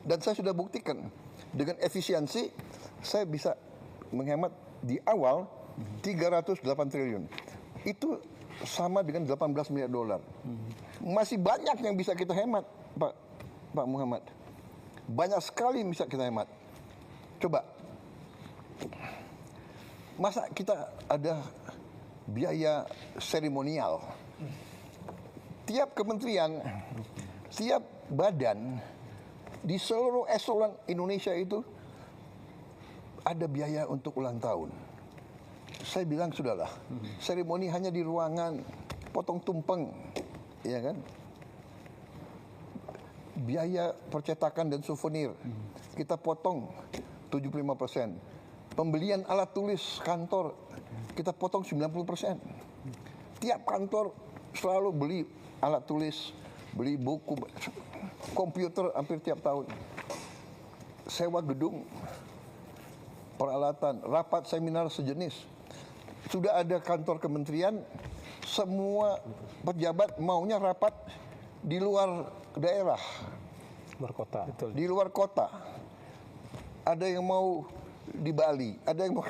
Dan saya sudah buktikan, dengan efisiensi saya bisa menghemat di awal 308 triliun. Itu sama dengan 18 miliar dolar. Masih banyak yang bisa kita hemat, Pak Muhammad. Banyak sekali yang bisa kita hemat. Coba, masa kita ada biaya seremonial? Tiap kementerian, tiap badan di seluruh eselon Indonesia itu ada biaya untuk ulang tahun. Saya bilang sudahlah, seremoni hanya di ruangan, potong tumpeng, ya kan? biaya percetakan dan souvenir kita potong 75%. Pembelian alat tulis kantor kita potong 90%. Tiap kantor selalu beli alat tulis, beli buku, komputer hampir tiap tahun. Sewa gedung, peralatan, rapat seminar sejenis. Sudah ada kantor kementerian, semua pejabat maunya rapat di luar daerah, Luar kota. di luar kota. Ada yang mau di Bali, ada yang mau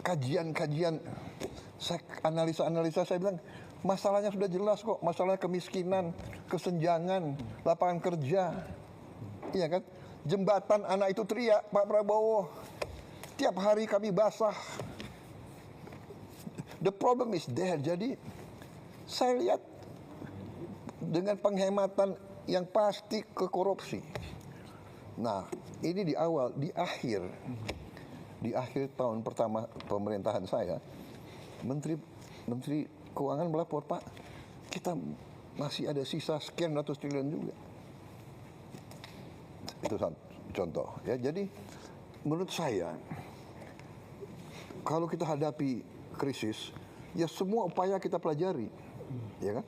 kajian-kajian, analisa-analisa, saya bilang masalahnya sudah jelas kok, masalah kemiskinan, kesenjangan, lapangan kerja, iya kan? Jembatan anak itu teriak, Pak Prabowo, tiap hari kami basah. The problem is there. Jadi saya lihat dengan penghematan yang pasti ke korupsi. Nah, ini di awal, di akhir tahun pertama pemerintahan saya, Menteri Keuangan melapor, Pak, kita masih ada sisa sekian ratus triliun juga. Itu contoh. Ya, jadi menurut saya, kalau kita hadapi krisis, ya semua upaya kita pelajari, ya kan?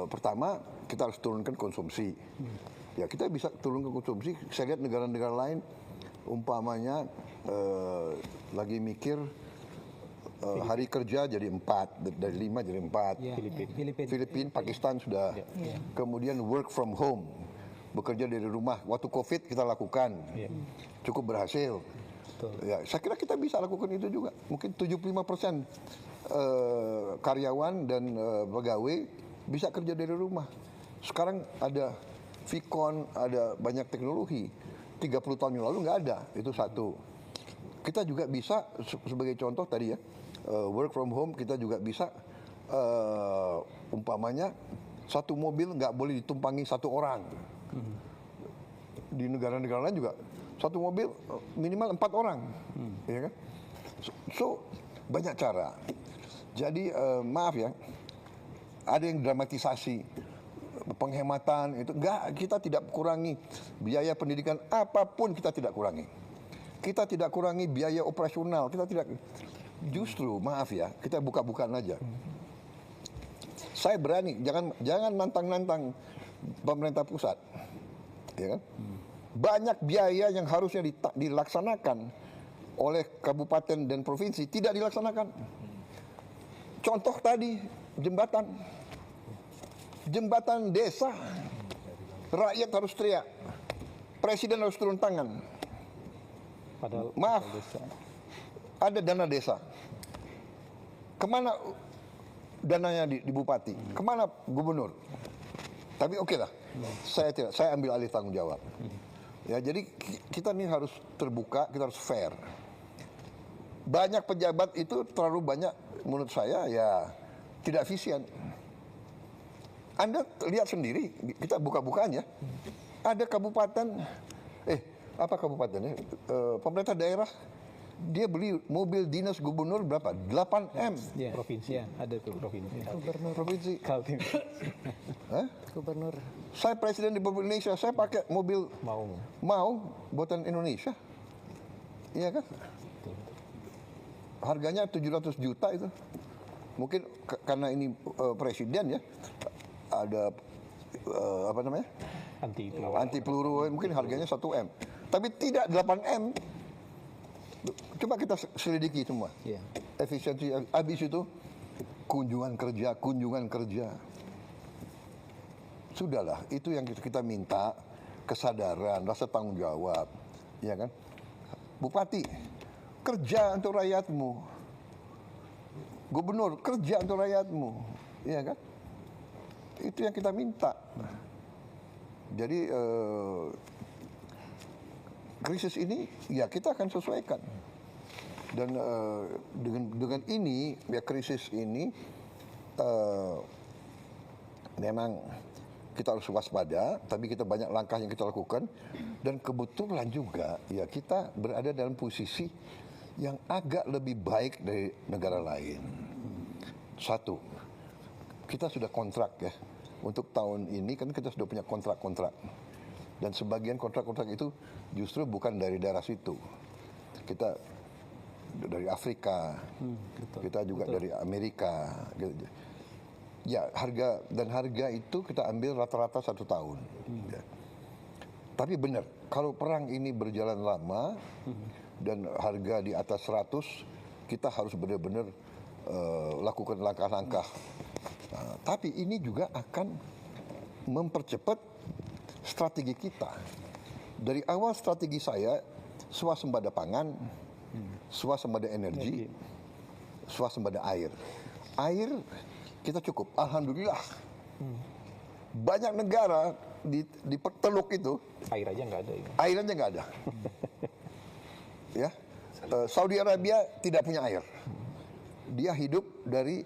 Pertama, kita harus turunkan konsumsi. Ya, kita bisa turunkan konsumsi. Saya lihat negara-negara lain, umpamanya lagi mikir hari kerja jadi 4, dari 5 jadi 4. Ya, Filipina, Pakistan sudah. Kemudian work from home, bekerja dari rumah. Waktu COVID kita lakukan, cukup berhasil. Ya, saya kira kita bisa lakukan itu juga. Mungkin 75% karyawan dan pegawai bisa kerja dari rumah. Sekarang ada Vicon, ada banyak teknologi. 30 tahun yang lalu nggak ada, itu satu. Kita juga bisa, sebagai contoh tadi ya, work from home, kita juga bisa, umpamanya, satu mobil nggak boleh ditumpangi satu orang. Di negara-negara lain juga, satu mobil minimal 4 orang. Ya kan? So, banyak cara. Jadi, maaf ya, ada yang dramatisasi penghematan itu. Enggak, kita tidak kurangi biaya pendidikan apapun, kita tidak kurangi. Kita tidak kurangi biaya operasional, kita tidak. Justru maaf ya, kita buka-bukaan aja. Saya berani, jangan nantang-nantang pemerintah pusat. Ya kan? Banyak biaya yang harusnya dilaksanakan oleh kabupaten dan provinsi tidak dilaksanakan. Contoh tadi, jembatan desa, rakyat harus teriak, presiden harus turun tangan. Padahal maaf, ada dana desa. Kemana dananya di bupati? Kemana gubernur? Tapi oke lah, saya ambil alih tanggung jawab. Ya, jadi kita ini harus terbuka, kita harus fair. Banyak pejabat itu terlalu banyak, menurut saya ya tidak efisien. Anda lihat sendiri, kita buka-bukaan ya. Ada kabupaten, apa kabupatennya? Pemerintah daerah, dia beli mobil dinas gubernur berapa? 8M. Ya, provinsi. ya, ada tuh provinsi. Provinsi. Kaltim. Gubernur. Saya presiden di Republik Indonesia, saya pakai mobil mau buatan Indonesia. Iya kan? Harganya 700 juta itu. Mungkin karena ini presiden ya, ada apa namanya? Anti peluru, mungkin harganya 1M. Tapi tidak 8M. Coba kita selidiki semua. Efisiensi, habis itu kunjungan kerja. Sudahlah, itu yang kita minta, kesadaran, rasa tanggung jawab, ya kan? Bupati, kerja untuk rakyatmu. Gubernur, kerja untuk rakyatmu, ya kan? Itu yang kita minta. Jadi krisis ini ya kita akan sesuaikan. Dan dengan ini ya krisis ini memang kita harus waspada, tapi kita banyak langkah yang kita lakukan dan kebetulan juga ya kita berada dalam posisi yang agak lebih baik dari negara lain. Satu, kita sudah kontrak ya. Untuk tahun ini kan kita sudah punya kontrak-kontrak. Dan sebagian kontrak-kontrak itu justru bukan dari daerah situ. Kita dari Afrika, kita juga dari Amerika. Ya, harga itu kita ambil rata-rata 1 tahun. Ya. Tapi benar, kalau perang ini berjalan lama dan harga di atas 100, kita harus benar-benar lakukan langkah-langkah. Tapi ini juga akan mempercepat strategi kita. Dari awal strategi saya, swasembada pangan, swasembada energi, swasembada air. Air kita cukup, alhamdulillah. Banyak negara di Teluk itu Air aja nggak ada. air aja nggak ada. Ya, Saudi Arabia tidak punya air. Dia hidup dari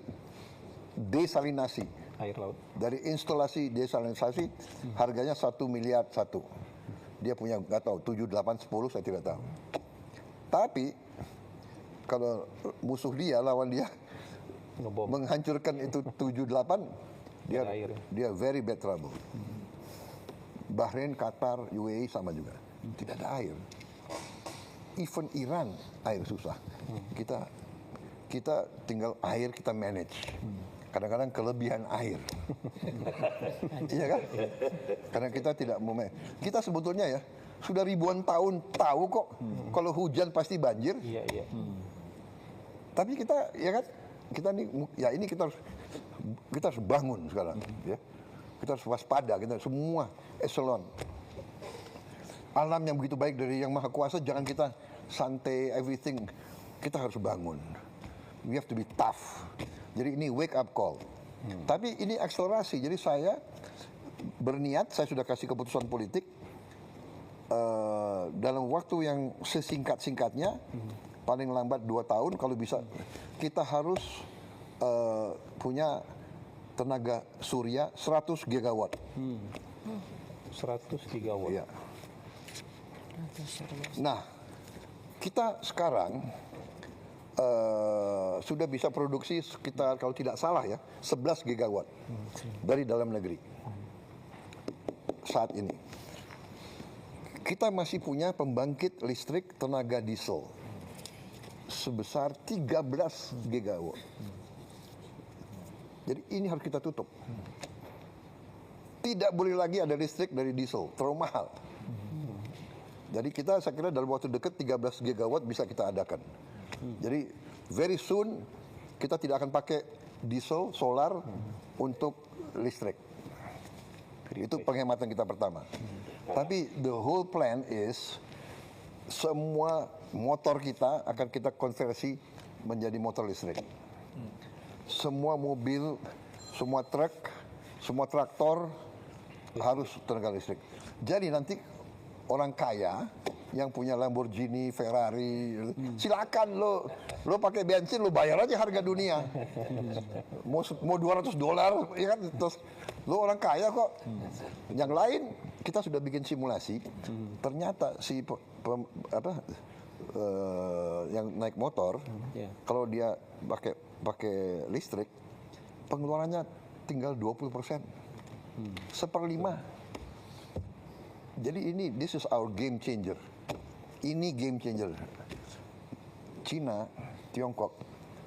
desalinasi. Air laut. Dari instalasi desalinasi harganya 1 miliar satu. Dia punya nggak tahu 7, 8, 10 saya tidak tahu. Tapi kalau musuh dia lawan dia Ngebom. menghancurkan itu 7, 8 dia Ada air. dia very bad trouble. Bahrain, Qatar, UAE sama juga. Tidak ada air. Even Iran air susah. Kita tinggal air kita manage. Kadang-kadang kelebihan air. Iya kan? Karena kita tidak mau kita sebetulnya ya sudah ribuan tahun tahu kok kalau hujan pasti banjir. Iya, iya. Tapi kita ya kan kita ini kita harus bangun sekarang ya. Kita harus waspada, kita semua eselon. Alam yang begitu baik dari Yang Maha Kuasa, jangan kita santai everything. Kita harus bangun. We have to be tough. Jadi ini wake up call. Tapi ini akselerasi. Jadi saya berniat, saya sudah kasih keputusan politik dalam waktu yang sesingkat-singkatnya, paling lambat 2 tahun kalau bisa, kita harus punya tenaga surya 100 gigawatt. 100 gigawatt. Ya. Nah, kita sekarang sudah bisa produksi sekitar, kalau tidak salah ya, 11 gigawatt dari dalam negeri saat ini. Kita masih punya pembangkit listrik tenaga diesel sebesar 13 gigawatt. Jadi ini harus kita tutup. Tidak boleh lagi ada listrik dari diesel, terlalu mahal. Jadi kita, saya kira dalam waktu dekat 13 gigawatt bisa kita adakan. Jadi very soon kita tidak akan pakai diesel, solar untuk listrik. Itu penghematan kita pertama. Tapi the whole plan is semua motor kita akan kita konversi menjadi motor listrik. Semua mobil, semua truk, semua traktor harus tenaga listrik. Jadi nanti orang kaya yang punya Lamborghini, Ferrari, silakan lo pakai bensin, lo bayar aja harga dunia. Mau $200, ya kan? Terus lo orang kaya kok. Yang lain kita sudah bikin simulasi. Ternyata si yang naik motor, kalau dia pakai listrik, pengeluarannya tinggal 20%, 1/5. Jadi ini, this is our game changer. Ini game changer. Cina, Tiongkok,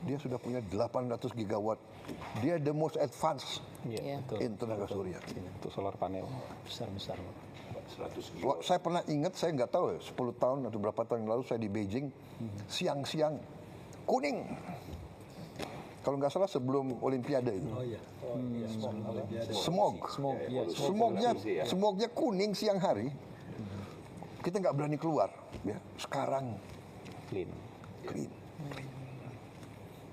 dia sudah punya 800 gigawatt. Dia the most advanced in tenaga surya. Untuk solar panel. Besar-besar. 100 Wah, saya pernah ingat, saya nggak tahu ya, 10 tahun atau berapa tahun yang lalu saya di Beijing, siang-siang kuning. Kalau nggak salah sebelum Olimpiade itu. Oh iya. Smognya kuning siang hari. Kita nggak berani keluar. Ya, sekarang Clean. clean.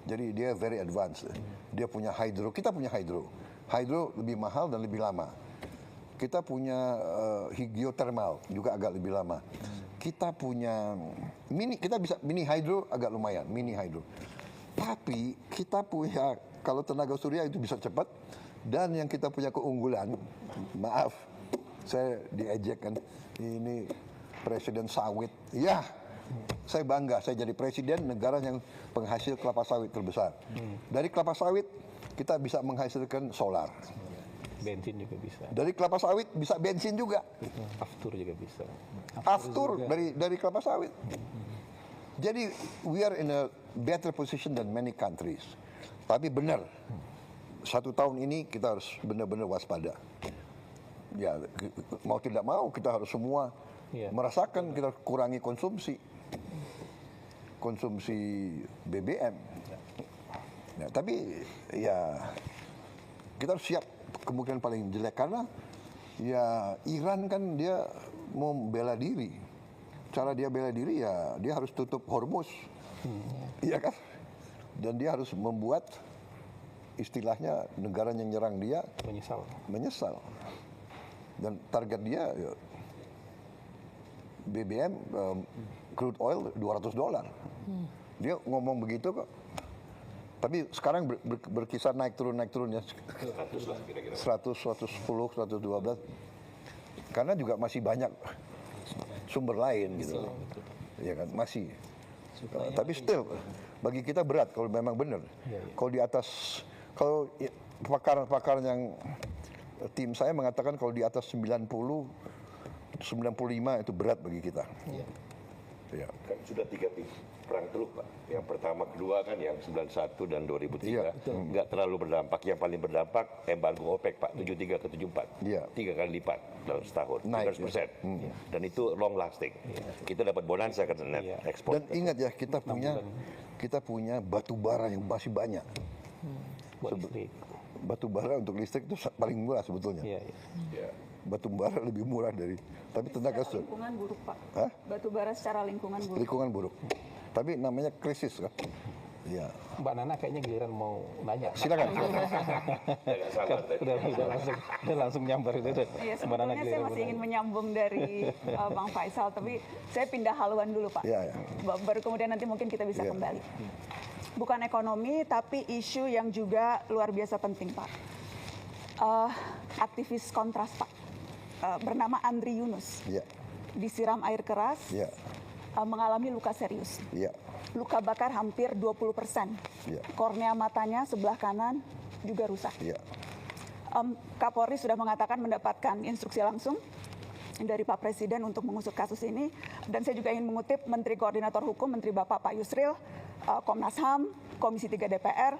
Jadi dia very advanced. Dia punya hydro, kita punya hydro. Hydro lebih mahal dan lebih lama. Kita punya geothermal juga agak lebih lama. Kita punya mini hydro agak lumayan, mini hydro. Tapi kita punya, kalau tenaga surya itu bisa cepat, dan yang kita punya keunggulan, maaf, saya diejek kan, ini presiden sawit. Ya, saya bangga, saya jadi presiden negara yang penghasil kelapa sawit terbesar. Dari kelapa sawit, kita bisa menghasilkan solar. Bensin juga bisa. Dari kelapa sawit bisa bensin juga. Aftur juga bisa. Aftur dari kelapa sawit. Jadi we are in a better position than many countries. Tapi benar, 1 tahun ini kita harus benar-benar waspada. Ya, mau tidak mau kita harus semua merasakan, kita kurangi konsumsi BBM. Ya, tapi ya kita harus siap kemungkinan paling jelek karena ya Iran kan dia mau bela diri. Cara dia bela diri ya dia harus tutup Hormuz, iya kan? Dan dia harus membuat istilahnya negara yang nyerang dia menyesal. Dan target dia ya, BBM crude oil $200. Dia ngomong begitu kok. Tapi sekarang berkisar naik turun ya. 100, 110, 112. Karena juga masih banyak sumber lain gitu. Ya kan, masih. Tapi still bagi kita berat kalau memang benar. Kalau di atas, kalau pakar yang tim saya mengatakan kalau di atas 90, 95 itu berat bagi kita. Ya. Kan sudah 3 perang teluk Pak. Yang pertama, kedua kan yang 91 dan 2003 nggak terlalu berdampak. Yang paling berdampak embargo OPEC Pak, 73 ke 74. 3 kali lipat dalam setahun, 100%. Dan itu long lasting. Kita dapat bonansa kan net ekspor. Dan ingat ya, kita punya batu bara yang masih banyak. Batu bara untuk listrik itu paling murah sebetulnya. Batu bara lebih murah dari, tapi tenaga surya. Lingkungan buruk Pak. Batu bara secara lingkungan buruk. Lingkungan buruk. Tapi namanya krisis kan. Ya. Mbak Nana kayaknya giliran mau nanya. Silakan. Udah langsung nyambar itu. Iya, sebetulnya saya masih ingin menyambung dari Bang Faisal, tapi saya pindah haluan dulu Pak. Baru kemudian nanti mungkin kita bisa kembali. Bukan ekonomi, tapi isu yang juga luar biasa penting Pak. Aktivis kontras Pak, bernama Andri Yunus, disiram air keras, mengalami luka serius. Luka bakar hampir 20%. Kornea matanya sebelah kanan juga rusak. Kapolri sudah mengatakan mendapatkan instruksi langsung dari Pak Presiden untuk mengusut kasus ini. Dan saya juga ingin mengutip Menteri Koordinator Hukum, Menteri Bapak Pak Yusril, Komnas HAM, Komisi 3 DPR,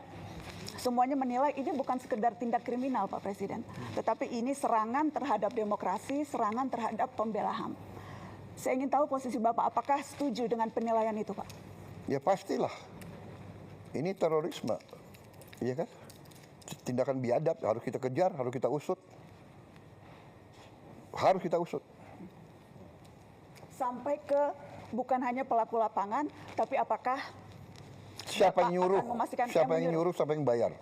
semuanya menilai ini bukan sekedar tindak kriminal Pak Presiden, tetapi ini serangan terhadap demokrasi, serangan terhadap pembela HAM. Saya ingin tahu posisi Bapak, apakah setuju dengan penilaian itu Pak? Ya pastilah. Ini terorisme, iya kan? Tindakan biadab harus kita kejar, harus kita usut. Harus kita usut. Sampai ke bukan hanya pelaku lapangan, tapi apakah siapa yang nyuruh, siapa yang bayar?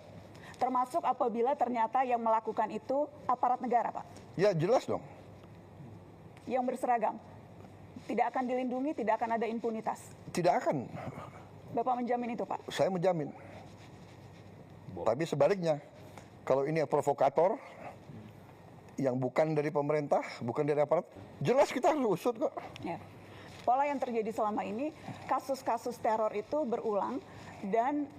Termasuk apabila ternyata yang melakukan itu aparat negara, Pak? Ya jelas dong. Yang berseragam? Tidak akan dilindungi, tidak akan ada impunitas? Tidak akan. Bapak menjamin itu, Pak? Saya menjamin. Tapi sebaliknya, kalau ini provokator, yang bukan dari pemerintah, bukan dari aparat, jelas kita harus usut kok. Ya. Pola yang terjadi selama ini, kasus-kasus teror itu berulang dan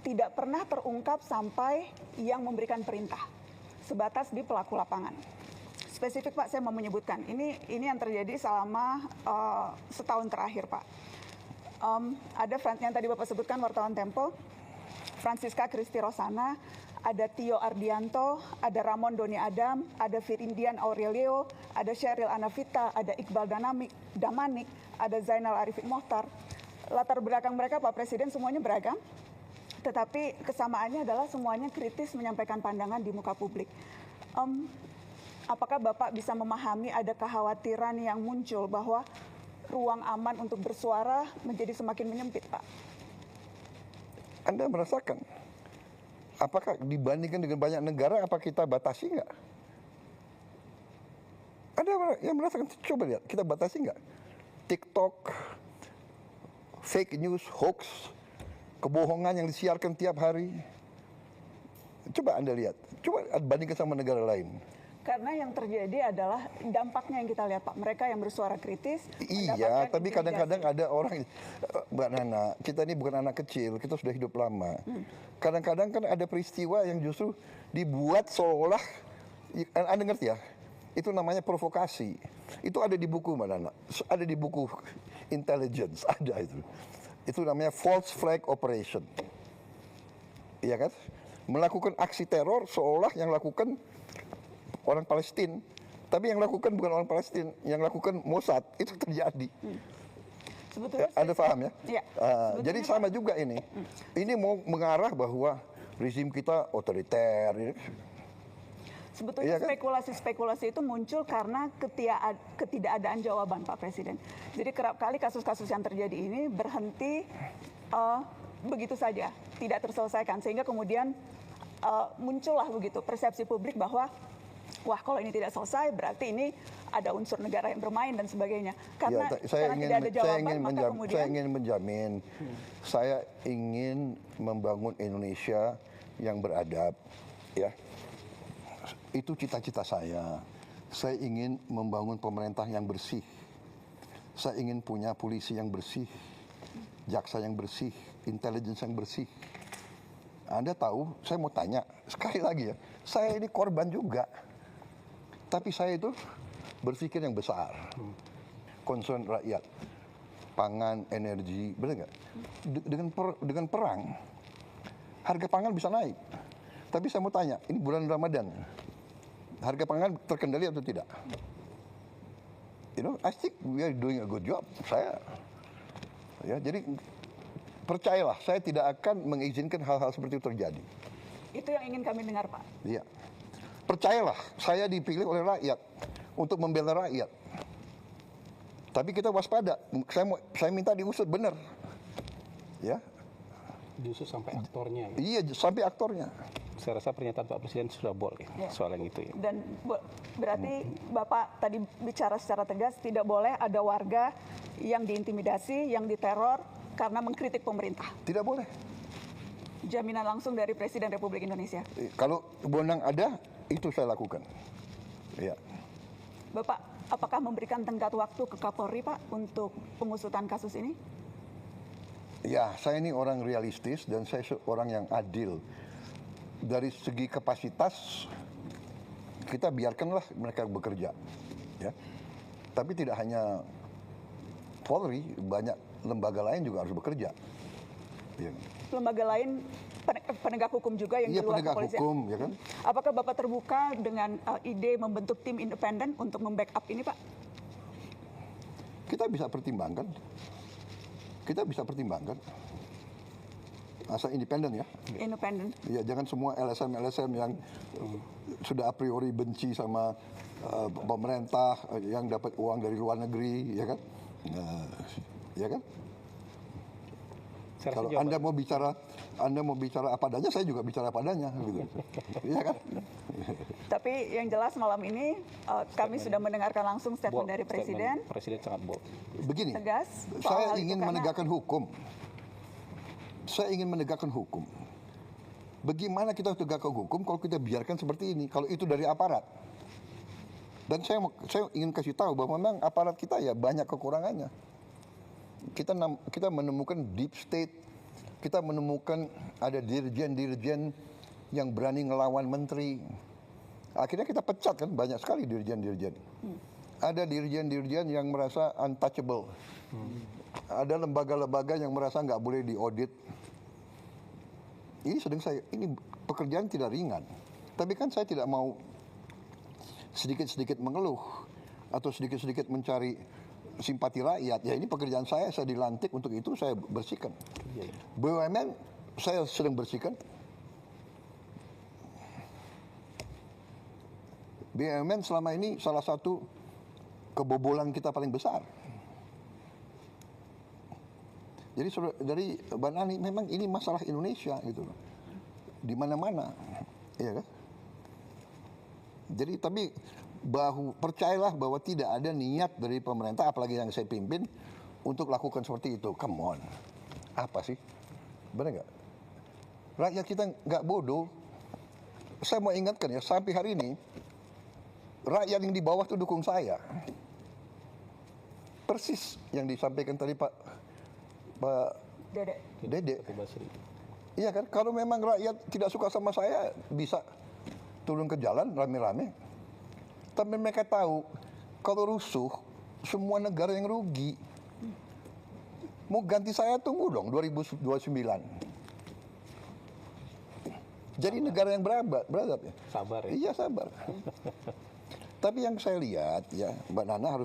tidak pernah terungkap sampai yang memberikan perintah, sebatas di pelaku lapangan. Spesifik Pak, saya mau menyebutkan, ini yang terjadi selama setahun terakhir Pak. Ada yang tadi Bapak sebutkan wartawan Tempo, Francisca Christy Rosana, ada Tio Ardianto, ada Ramon Doni Adam, ada Firindian Aurelio, ada Sheryl Anavita, ada Iqbal Damanik, ada Zainal Arifin Mohtar. Latar belakang mereka Pak Presiden semuanya beragam, tetapi kesamaannya adalah semuanya kritis menyampaikan pandangan di muka publik. Apakah Bapak bisa memahami ada kekhawatiran yang muncul bahwa ruang aman untuk bersuara menjadi semakin menyempit, Pak? Anda merasakan? Apakah dibandingkan dengan banyak negara, apa kita batasi nggak? Ada yang merasakan? Coba lihat, kita batasi nggak? TikTok, fake news, hoax, kebohongan yang disiarkan tiap hari. Coba Anda lihat, coba bandingkan sama negara lain. Karena yang terjadi adalah dampaknya yang kita lihat, Pak. Mereka yang bersuara kritis. Iya, mendapatkan tapi kadang-kadang intimidasi. ada orang, Mbak Nana, kita ini bukan anak kecil, kita sudah hidup lama. Kadang-kadang kan ada peristiwa yang justru dibuat seolah, Anda ngerti ya, itu namanya provokasi. Itu ada di buku, Mbak Nana, ada di buku intelligence, ada itu. Itu namanya false flag operation. Iya kan? Melakukan aksi teror seolah yang lakukan orang Palestina, tapi yang lakukan bukan orang Palestina, yang lakukan Mossad. Itu terjadi. Sebetulnya Anda paham ya? Iya. Jadi sama juga ini. Ini mau mengarah bahwa rezim kita otoriter. Sebetulnya Iya kan? spekulasi-spekulasi itu muncul karena ketidakadaan jawaban, Pak Presiden. Jadi kerap kali kasus-kasus yang terjadi ini berhenti begitu saja, tidak terselesaikan, sehingga kemudian muncullah begitu persepsi publik bahwa wah, kalau ini tidak selesai berarti ini ada unsur negara yang bermain dan sebagainya. Karena, saya karena tidak ada jawaban, maka kemudian saya ingin menjamin, saya ingin membangun Indonesia yang beradab, ya. Itu cita-cita saya. Saya ingin membangun pemerintah yang bersih. Saya ingin punya polisi yang bersih, jaksa yang bersih, intelligence yang bersih. Anda tahu, saya mau tanya sekali lagi ya, saya ini korban juga. Tapi saya itu berpikir yang besar, concern rakyat, pangan, energi, benar nggak? Dengan perang, harga pangan bisa naik. Tapi saya mau tanya, ini bulan Ramadan, harga pangan terkendali atau tidak? You know, I think we are doing a good job. Ya, jadi percayalah, saya tidak akan mengizinkan hal-hal seperti itu terjadi. itu yang ingin kami dengar, Pak. Iya. Percayalah, saya dipilih oleh rakyat untuk membela rakyat. Tapi kita waspada. Saya minta diusut benar. Ya. Diusut sampai aktornya. Iya, sampai aktornya. Saya rasa pernyataan Pak Presiden sudah boleh soal yang itu. Ya. Dan berarti Bapak tadi bicara secara tegas tidak boleh ada warga yang diintimidasi, yang diteror karena mengkritik pemerintah. Tidak boleh. Jaminan langsung dari Presiden Republik Indonesia. Kalau wewenang ada, itu saya lakukan. Ya. Bapak, apakah memberikan tenggat waktu ke Kapolri, Pak, untuk pengusutan kasus ini? Ya, saya ini orang realistis dan saya orang yang adil. Dari segi kapasitas, kita biarkanlah mereka bekerja. Ya. Tapi tidak hanya Polri, banyak lembaga lain juga harus bekerja. Ya. Lembaga lain penegak hukum juga yang di luar penegak kepolisian. hukum, ya kan? Apakah Bapak terbuka dengan ide membentuk tim independen untuk membackup ini, Pak? Kita bisa pertimbangkan. Asal independen ya. Independen. Ya, jangan semua LSM yang sudah a priori benci sama pemerintah yang dapat uang dari luar negeri, ya kan? Ya kan? Kalau Anda mau bicara apa adanya, saya juga bicara apa adanya, gitu. Iya kan? Tapi yang jelas malam ini kami sudah mendengarkan langsung statement dari Presiden. Presiden sangat bold. Begini, Tegas. saya ingin menegakkan hukum. Saya ingin menegakkan hukum. Bagaimana kita tegakkan hukum kalau kita biarkan seperti ini? Kalau itu dari aparat. Dan saya ingin kasih tahu bahwa memang aparat kita ya banyak kekurangannya. Kita menemukan deep state, kita menemukan ada dirjen-dirjen yang berani ngelawan menteri. Akhirnya kita pecat kan, banyak sekali dirjen-dirjen. Ada dirjen-dirjen yang merasa untouchable. Ada lembaga-lembaga yang merasa nggak boleh diaudit. Ini pekerjaan tidak ringan. Tapi kan saya tidak mau sedikit-sedikit mengeluh atau sedikit-sedikit mencari simpati rakyat. Ya ini pekerjaan saya dilantik untuk itu, saya bersihkan. BUMN saya sedang bersihkan. BUMN selama ini salah satu kebobolan kita paling besar. Jadi dari Mbak Nani, memang ini masalah Indonesia gitu loh. Di mana-mana, ya kan? Jadi tapi percayalah bahwa tidak ada niat dari pemerintah, apalagi yang saya pimpin, untuk lakukan seperti itu. Come on, apa sih? Benar nggak? Rakyat kita nggak bodoh. Saya mau ingatkan ya, sampai hari ini rakyat yang di bawah tuh dukung saya. Persis yang disampaikan tadi Pak Dede. Iya kan, kalau memang rakyat tidak suka sama saya, bisa turun ke jalan rame-rame. Tapi mereka tahu, kalau rusuh, semua negara yang rugi. Mau ganti saya, tunggu dong 2029. Jadi negara yang beradab ya. Sabar ya. Iya, sabar. Tapi yang saya lihat ya, Mbak Nana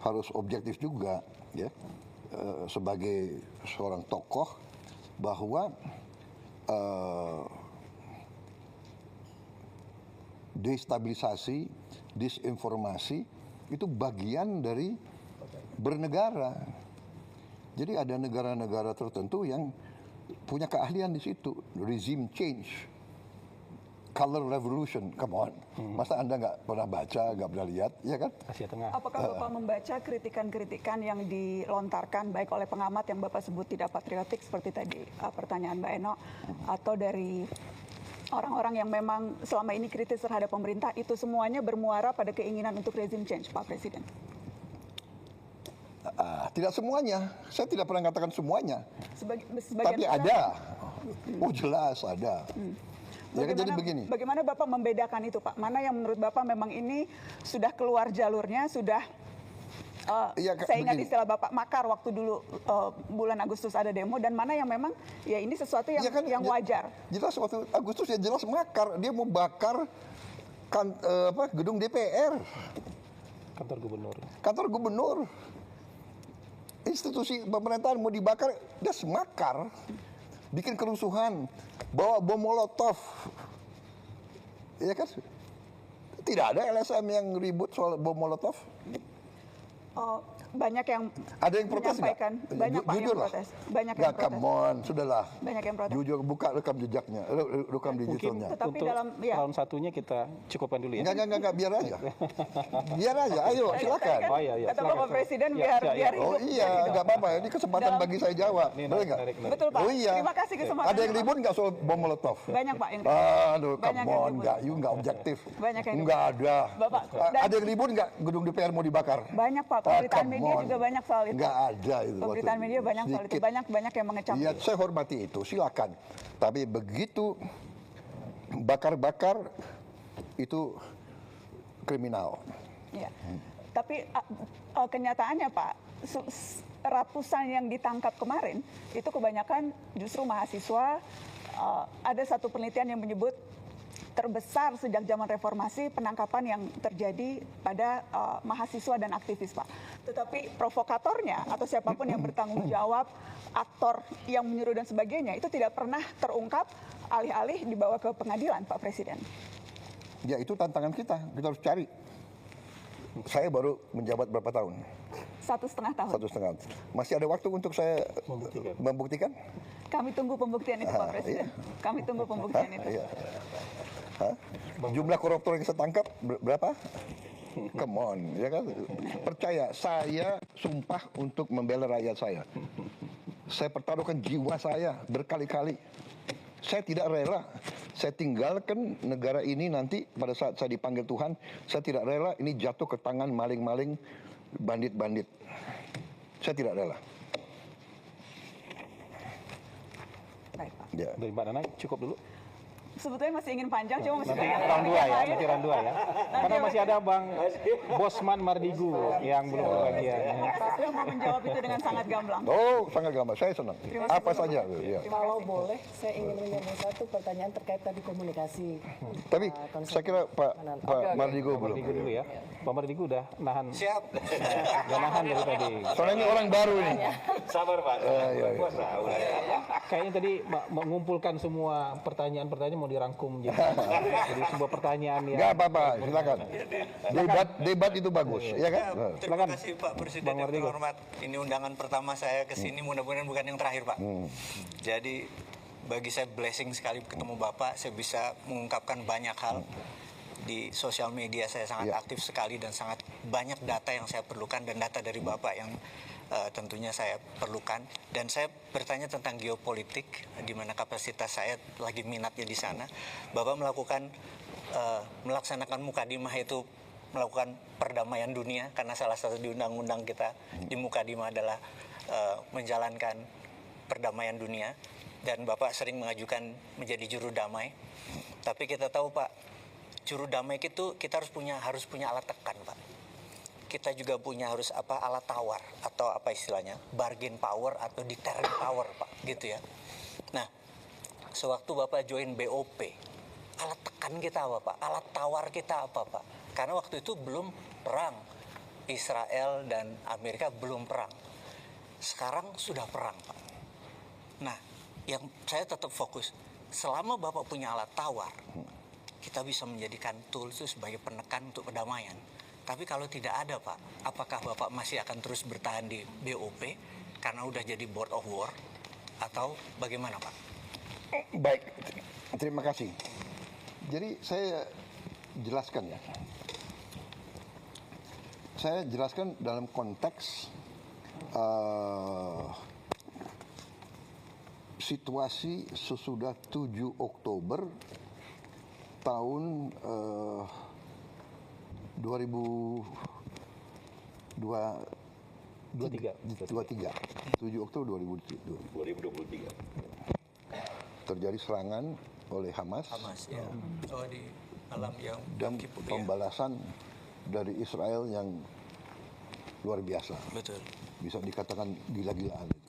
harus objektif juga ya, sebagai seorang tokoh, bahwa destabilisasi, disinformasi itu bagian dari bernegara. Jadi ada negara-negara tertentu yang punya keahlian di situ, regime change, color revolution, come on. Masa Anda nggak pernah baca, nggak pernah lihat, ya kan? Asia Tengah. Apakah Bapak membaca kritikan-kritikan yang dilontarkan baik oleh pengamat yang Bapak sebut tidak patriotik seperti tadi pertanyaan Mbak Eno, atau dari orang-orang yang memang selama ini kritis terhadap pemerintah, itu semuanya bermuara pada keinginan untuk regime change, Pak Presiden? Tidak semuanya, saya tidak pernah katakan semuanya. Sebagian Tapi besar. ada, oh jelas ada. Ya kan, jadi begini. Bagaimana Bapak membedakan itu, Pak? Mana yang menurut Bapak memang ini sudah keluar jalurnya, sudah saya ingat begini. istilah Bapak makar waktu dulu bulan Agustus ada demo, dan mana yang memang ya ini sesuatu yang Ya kan, yang wajar. Jelas waktu Agustus ya jelas makar, dia mau bakar gedung DPR, kantor gubernur, institusi pemerintahan mau dibakar, dia semakar, bikin kerusuhan, bawa bom molotov, ya kan? Tidak ada LSM yang ribut soal bom molotov. Banyak yang Ada yang protes nggak? menyampaikan, banyak Pak yang Jujur lah. protes, banyak yang Nggak, protes. come on, sudahlah. Banyak yang protes. Jujur, buka rekam jejaknya, rekam Mungkin digitalnya. Tetapi untuk dalam- ya. round satunya kita cukupkan dulu ya. Enggak, biar aja. Biar aja, ayo silakan. Oh iya, Kata silakan. Bapak Presiden Ya, biar ya, ya. biar Oh hidup. iya, nggak apa-apa. Ini kesempatan Dalam- bagi saya jawab. Ini Boleh nggak? menarik. Betul Pak. Oh iya. Terima kasih kesempatan. Ada yang ribut nggak soal bom molotov? Banyak Pak yang Aduh, Banyak come yang on, ribut. nggak objektif. Banyak yang Nggak ada. Bapak, dan- Ada yang ribut nggak gedung DPR mau dibakar? Banyak Pak, pemberitaan come media on. juga banyak soal itu. Nggak ada itu. Pemberitaan waktu media banyak soal itu, sedikit. banyak yang mengecam. Iya, saya hormati itu, silakan. Tapi begitu bakar-bakar itu kriminal. Iya. Tapi kenyataannya Pak, ratusan yang ditangkap kemarin itu kebanyakan justru mahasiswa. Ada satu penelitian yang menyebut terbesar sejak zaman reformasi penangkapan yang terjadi pada mahasiswa dan aktivis, Pak. Tetapi provokatornya atau siapapun yang bertanggung jawab, aktor yang menyuruh dan sebagainya, itu tidak pernah terungkap, alih-alih dibawa ke pengadilan, Pak Presiden. Ya itu tantangan kita harus cari. Saya baru menjabat berapa tahun? 1,5 tahun. 1,5. Masih ada waktu untuk saya membuktikan? Kami tunggu pembuktian itu, Pak Presiden. Kami tunggu pembuktian itu. Iya. Hah? Jumlah koruptor yang saya tangkap berapa? Come on, ya kan? Percaya, saya sumpah untuk membela rakyat saya. Saya pertaruhkan jiwa saya berkali-kali. Saya tidak rela, saya tinggalkan negara ini nanti pada saat saya dipanggil Tuhan, saya tidak rela ini jatuh ke tangan maling-maling, bandit-bandit. Saya tidak rela. Baik, Pak. Ya. Dari Mbak Nana cukup dulu. Sebetulnya masih ingin panjang, cuma masih Nanti banyak round 2 ya, lain. nanti round 2 ya. Karena masih ada Bang Bosman Mardigu yang belum kebagian. Saya mau menjawab itu dengan sangat gamblang. Oh, sangat gampang. Saya senang. Apa saja. Ya. Kalau boleh, saya ingin menyambung satu pertanyaan terkait tadi komunikasi. Tapi saya kira Pak Mardigu belum. Mardigu dulu ya. Pak Mardigu udah nahan. Siap. Udah nahan dari tadi. Soalnya ini orang baru ini. Sabar Pak. Iya. Kayaknya tadi mengumpulkan semua pertanyaan-pertanyaan mau dirangkum jadi sebuah pertanyaan yang Nggak apa-apa, silakan. Debat itu bagus, ya kan? Terima kasih Pak Presiden Bang yang Mardigu. terhormat. Ini undangan pertama saya ke sini, mudah-mudahan bukan yang terakhir Pak. Jadi bagi saya blessing sekali ketemu Bapak, saya bisa mengungkapkan banyak hal. Di sosial media saya sangat aktif sekali dan sangat banyak data yang saya perlukan dan data dari Bapak yang tentunya saya perlukan. Dan saya bertanya tentang geopolitik, di mana kapasitas saya lagi minatnya di sana. Bapak melaksanakan mukadimah itu melakukan perdamaian dunia, karena salah satu di undang-undang kita di Mukadimah adalah menjalankan perdamaian dunia, dan Bapak sering mengajukan menjadi juru damai. Tapi kita tahu Pak, juru damai itu kita harus punya alat tekan Pak. Kita juga harus alat tawar atau apa istilahnya, bargain power atau deterrent power Pak, gitu ya. Nah, sewaktu Bapak join BOP, alat tekan kita apa Pak? Alat tawar kita apa Pak? Karena waktu itu belum perang. Israel dan Amerika belum perang. Sekarang sudah perang Pak. Nah, yang saya tetap fokus, selama Bapak punya alat tawar, kita bisa menjadikan tools itu sebagai penekan untuk perdamaian. Tapi kalau tidak ada Pak, apakah Bapak masih akan terus bertahan di BOP karena udah jadi board of war, atau bagaimana Pak? Baik, terima kasih. Jadi saya jelaskan ya. Saya jelaskan dalam konteks situasi sesudah 7 Oktober tahun 2023. 7 Oktober 2023. Terjadi serangan oleh Hamas Ya. Oh, di malam yang dan pembalasan dari Israel yang luar biasa. Betul. Bisa dikatakan gila-gilaan itu,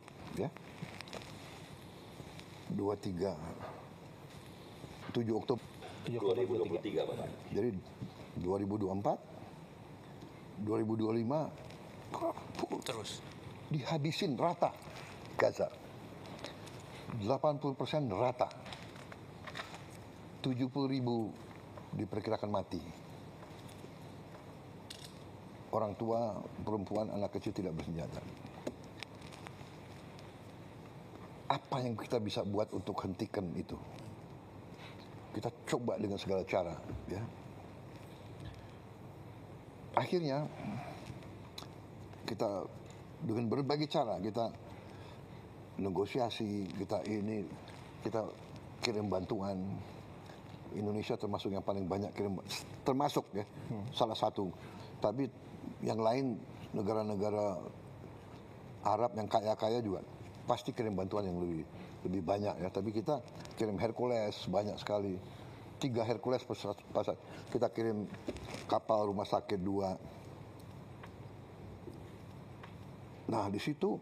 ya. 7 Oktober 2023 Bapak. Jadi 2024, 2025 Terus. dihabisin rata Gaza. 80% rata. 70.000 diperkirakan mati. Orang tua, perempuan, anak kecil tidak bersenjata. Apa yang kita bisa buat untuk hentikan itu? Kita coba dengan segala cara, ya. Akhirnya kita dengan berbagai cara kita negosiasi, kita kirim bantuan. Indonesia termasuk yang paling banyak kirim, termasuk ya, salah satu. Tapi yang lain negara-negara Arab yang kaya-kaya juga pasti kirim bantuan yang lebih banyak ya. Tapi kita kirim Hercules banyak sekali. 3 Hercules pasar. Kita kirim kapal rumah sakit 2. Nah, di situ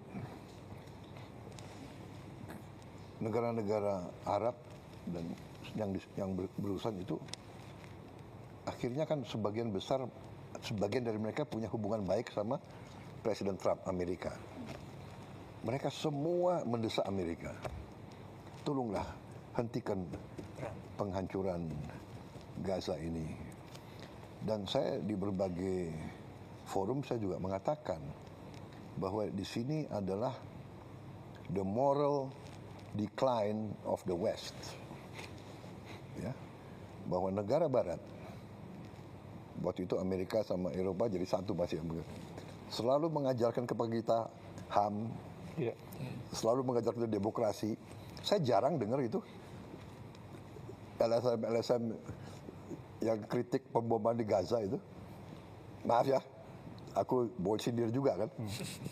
negara-negara Arab dan yang berurusan itu akhirnya kan sebagian dari mereka punya hubungan baik sama Presiden Trump Amerika. Mereka semua mendesak Amerika, tolonglah hentikan penghancuran Gaza ini. Dan saya di berbagai forum saya juga mengatakan bahwa di sini adalah the moral decline of the West. Ya, bahwa negara Barat, waktu itu Amerika sama Eropa jadi satu masih, selalu mengajarkan kepada kita HAM, selalu mengajarkan kita demokrasi. Saya jarang dengar itu LSM yang kritik pemboman di Gaza itu. Maaf ya, aku boleh sindir juga kan.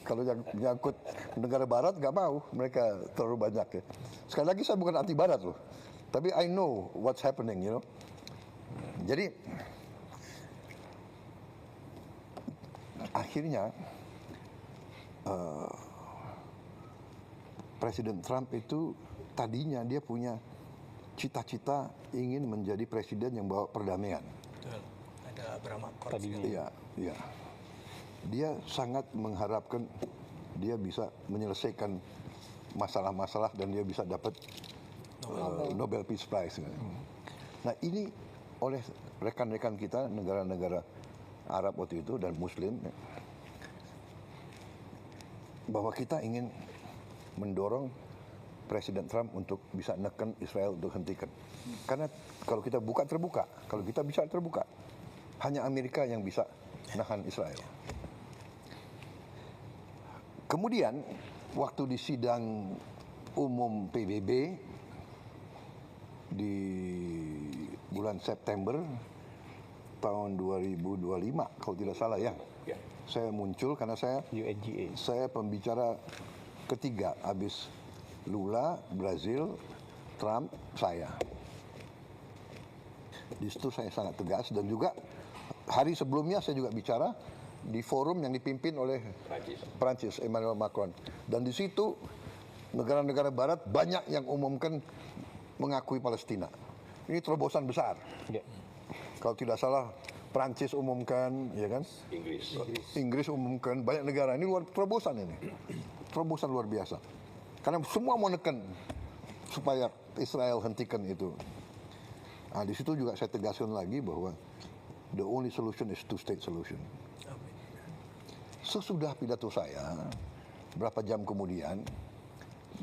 Kalau yang menyangkut negara Barat nggak mau, mereka terlalu banyak ya. Sekali lagi saya bukan anti Barat loh, tapi I know what's happening, you know. Jadi akhirnya Presiden Trump itu tadinya dia punya cita-cita ingin menjadi presiden yang bawa perdamaian. Betul. Ada Abraham Accords. Tadinya. Iya. Dia sangat mengharapkan dia bisa menyelesaikan masalah-masalah dan dia bisa dapat Nobel Peace Prize. Nah, ini oleh rekan-rekan kita negara-negara Arab waktu itu dan Muslim bahwa kita ingin mendorong Presiden Trump untuk bisa neken Israel untuk hentikan. Karena kalau kita buka terbuka, kalau kita bisa terbuka, hanya Amerika yang bisa nahan Israel. Kemudian waktu di sidang umum PBB di bulan September tahun 2025 kalau tidak salah ya. Saya muncul karena saya UNGA. saya pembicara ketiga habis Lula, Brazil, Trump, saya. Di situ saya sangat tegas dan juga hari sebelumnya saya juga bicara di forum yang dipimpin oleh Prancis, Emmanuel Macron. Dan di situ negara-negara barat banyak yang umumkan mengakui Palestina. Ini terobosan besar. Ya. Kalau tidak salah Prancis umumkan, ya kan? Inggris umumkan, banyak negara. Ini luar terobosan ini. Terobosan luar biasa. Karena semua mau neken supaya Israel hentikan itu. Nah, di situ juga saya tegaskan lagi bahwa the only solution is two-state solution. Sesudah pidato saya, berapa jam kemudian,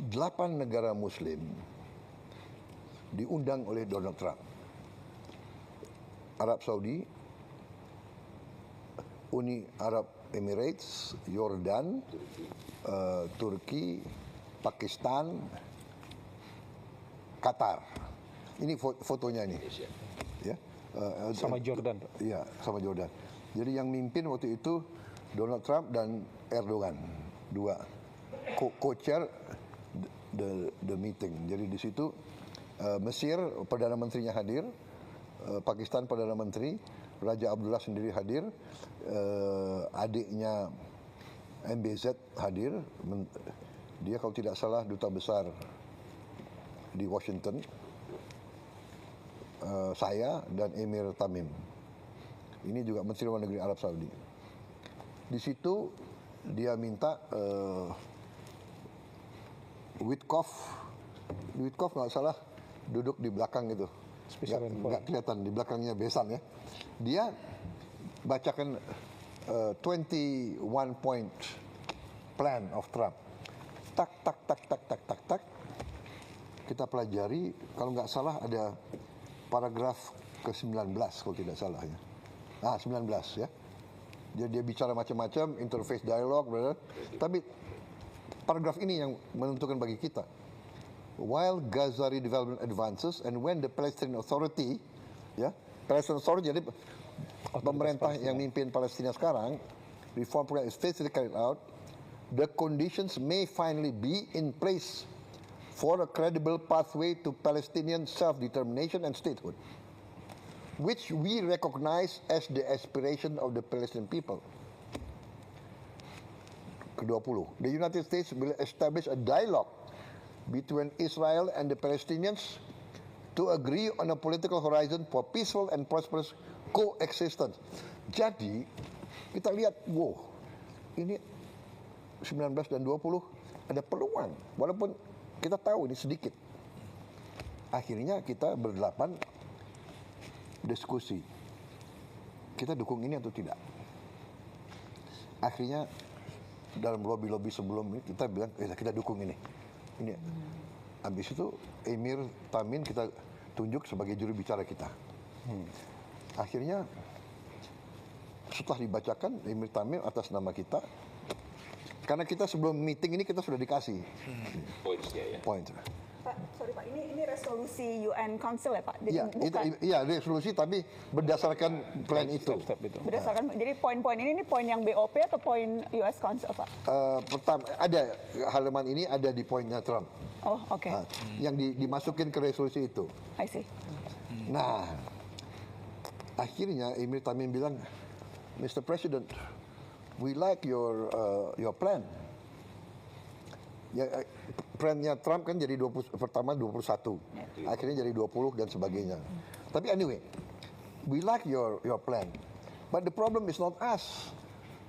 8 negara Muslim diundang oleh Donald Trump. Arab Saudi, Uni Arab Emirates, Yordan, Turki, Pakistan, Qatar. Ini fotonya ini. Ya. Sama Jordan, Pak. Iya, sama Jordan. Jadi yang mimpin waktu itu Donald Trump dan Erdogan, dua co-chair the meeting. Jadi di situ Mesir Perdana Menterinya hadir, Pakistan Perdana Menteri, Raja Abdullah sendiri hadir, adiknya MBZ hadir, dia kalau tidak salah duta besar di Washington, saya dan Emir Tamim. Ini juga Menteri Luar Negeri Arab Saudi. Di situ dia minta Witkoff nggak salah duduk di belakang itu, nggak kelihatan di belakangnya besan ya. Dia bacakan 21 point plan of Trump. Tak. Kita pelajari, kalau nggak salah ada paragraf ke-19 kalau tidak salah ya. 19 ya. Jadi dia bicara macam-macam, interface dialog, tapi paragraf ini yang menentukan bagi kita. While Gaza redevelopment advances and when the Palestinian Authority, ya, Palestinian Authority jadi pemerintah yang mimpin Palestina sekarang, reform program is faithfully carried out, the conditions may finally be in place for a credible pathway to Palestinian self-determination and statehood, which we recognize as the aspiration of the Palestinian people. Ke-20, the United States will establish a dialogue between Israel and the Palestinians to agree on a political horizon for peaceful and prosperous coexistence. Jadi, kita lihat, wow, ini 19 dan 20 ada peluang, walaupun kita tahu ini sedikit. Akhirnya kita berdelapan diskusi, kita dukung ini atau tidak. Akhirnya dalam lobby sebelum ini kita bilang kita dukung ini. Habis itu Emir Tamim kita tunjuk sebagai juru bicara kita. Akhirnya setelah dibacakan Emir Tamim atas nama kita, karena kita sebelum meeting ini kita sudah dikasih poin. Pak, sorry Pak, ini resolusi UN Council ya Pak? Jadi Iya, resolusi tapi berdasarkan plan itu. Berdasarkan, jadi poin-poin ini poin yang BOP atau poin US Council Pak? Pertama, ada halaman ini ada di poinnya Trump. Oh, oke. Yang dimasukin ke resolusi itu. I see. Nah, akhirnya Emir Tamim bilang, Mr. President, we like your plan. Ya, plannya Trump kan jadi pertama 21, akhirnya jadi 20 dan sebagainya. Tapi anyway, we like your plan, but the problem is not us.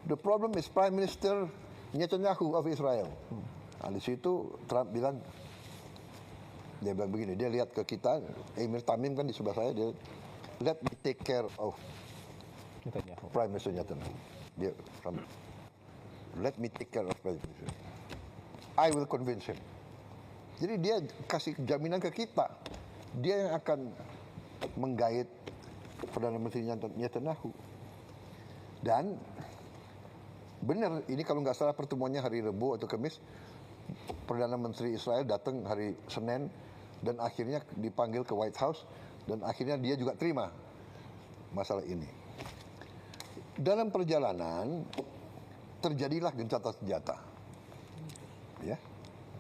The problem is Prime Minister Netanyahu of Israel. Nah, di situ Trump bilang, dia bilang begini, dia lihat ke kita, Emir Tamim kan di sebelah saya, dia let me take care of Netanyahu. Prime Minister Netanyahu. Dia let me take care of Prime Minister. I will convince him. Jadi dia kasih jaminan ke kita. Dia yang akan menggait Perdana Menteri Netanyahu. Dan benar, ini kalau nggak salah pertemuannya hari Rabu atau Kamis, Perdana Menteri Israel datang hari Senin dan akhirnya dipanggil ke White House dan akhirnya dia juga terima masalah ini. Dalam perjalanan terjadilah gencatan senjata. Ya.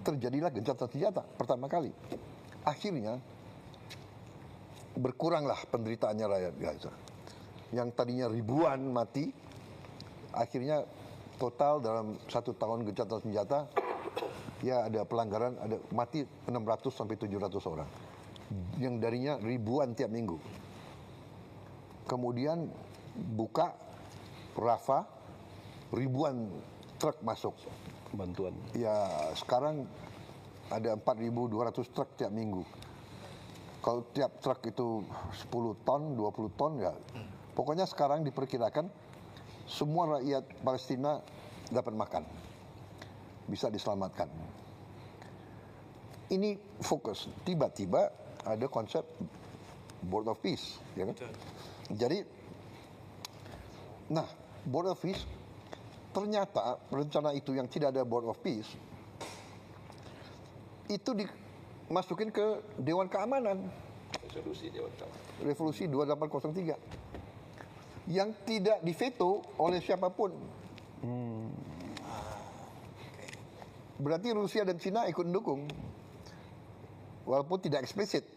Terjadilah gencatan senjata pertama kali. Akhirnya berkuranglah penderitaannya rakyat Gaza. Yang tadinya ribuan mati, akhirnya total dalam 1 tahun gencatan senjata, ya ada pelanggaran, ada mati 600 sampai 700 orang. Yang darinya ribuan tiap minggu. Kemudian buka Rafah, ribuan truk masuk. Bantuan. Ya sekarang ada 4.200 truk tiap minggu. Kalau tiap truk itu 10 ton, 20 ton ya. Pokoknya sekarang diperkirakan semua rakyat Palestina dapat makan. Bisa diselamatkan. Ini fokus. Tiba-tiba ada konsep Board of Peace. Ya kan? Jadi, nah Board of Peace, ternyata rencana itu yang tidak ada Board of Peace, itu dimasukin ke Dewan Keamanan. Resolusi Dewan Keamanan. Resolusi 2803. Yang tidak diveto oleh siapapun. Berarti Rusia dan Cina ikut mendukung. Walaupun tidak eksplisit.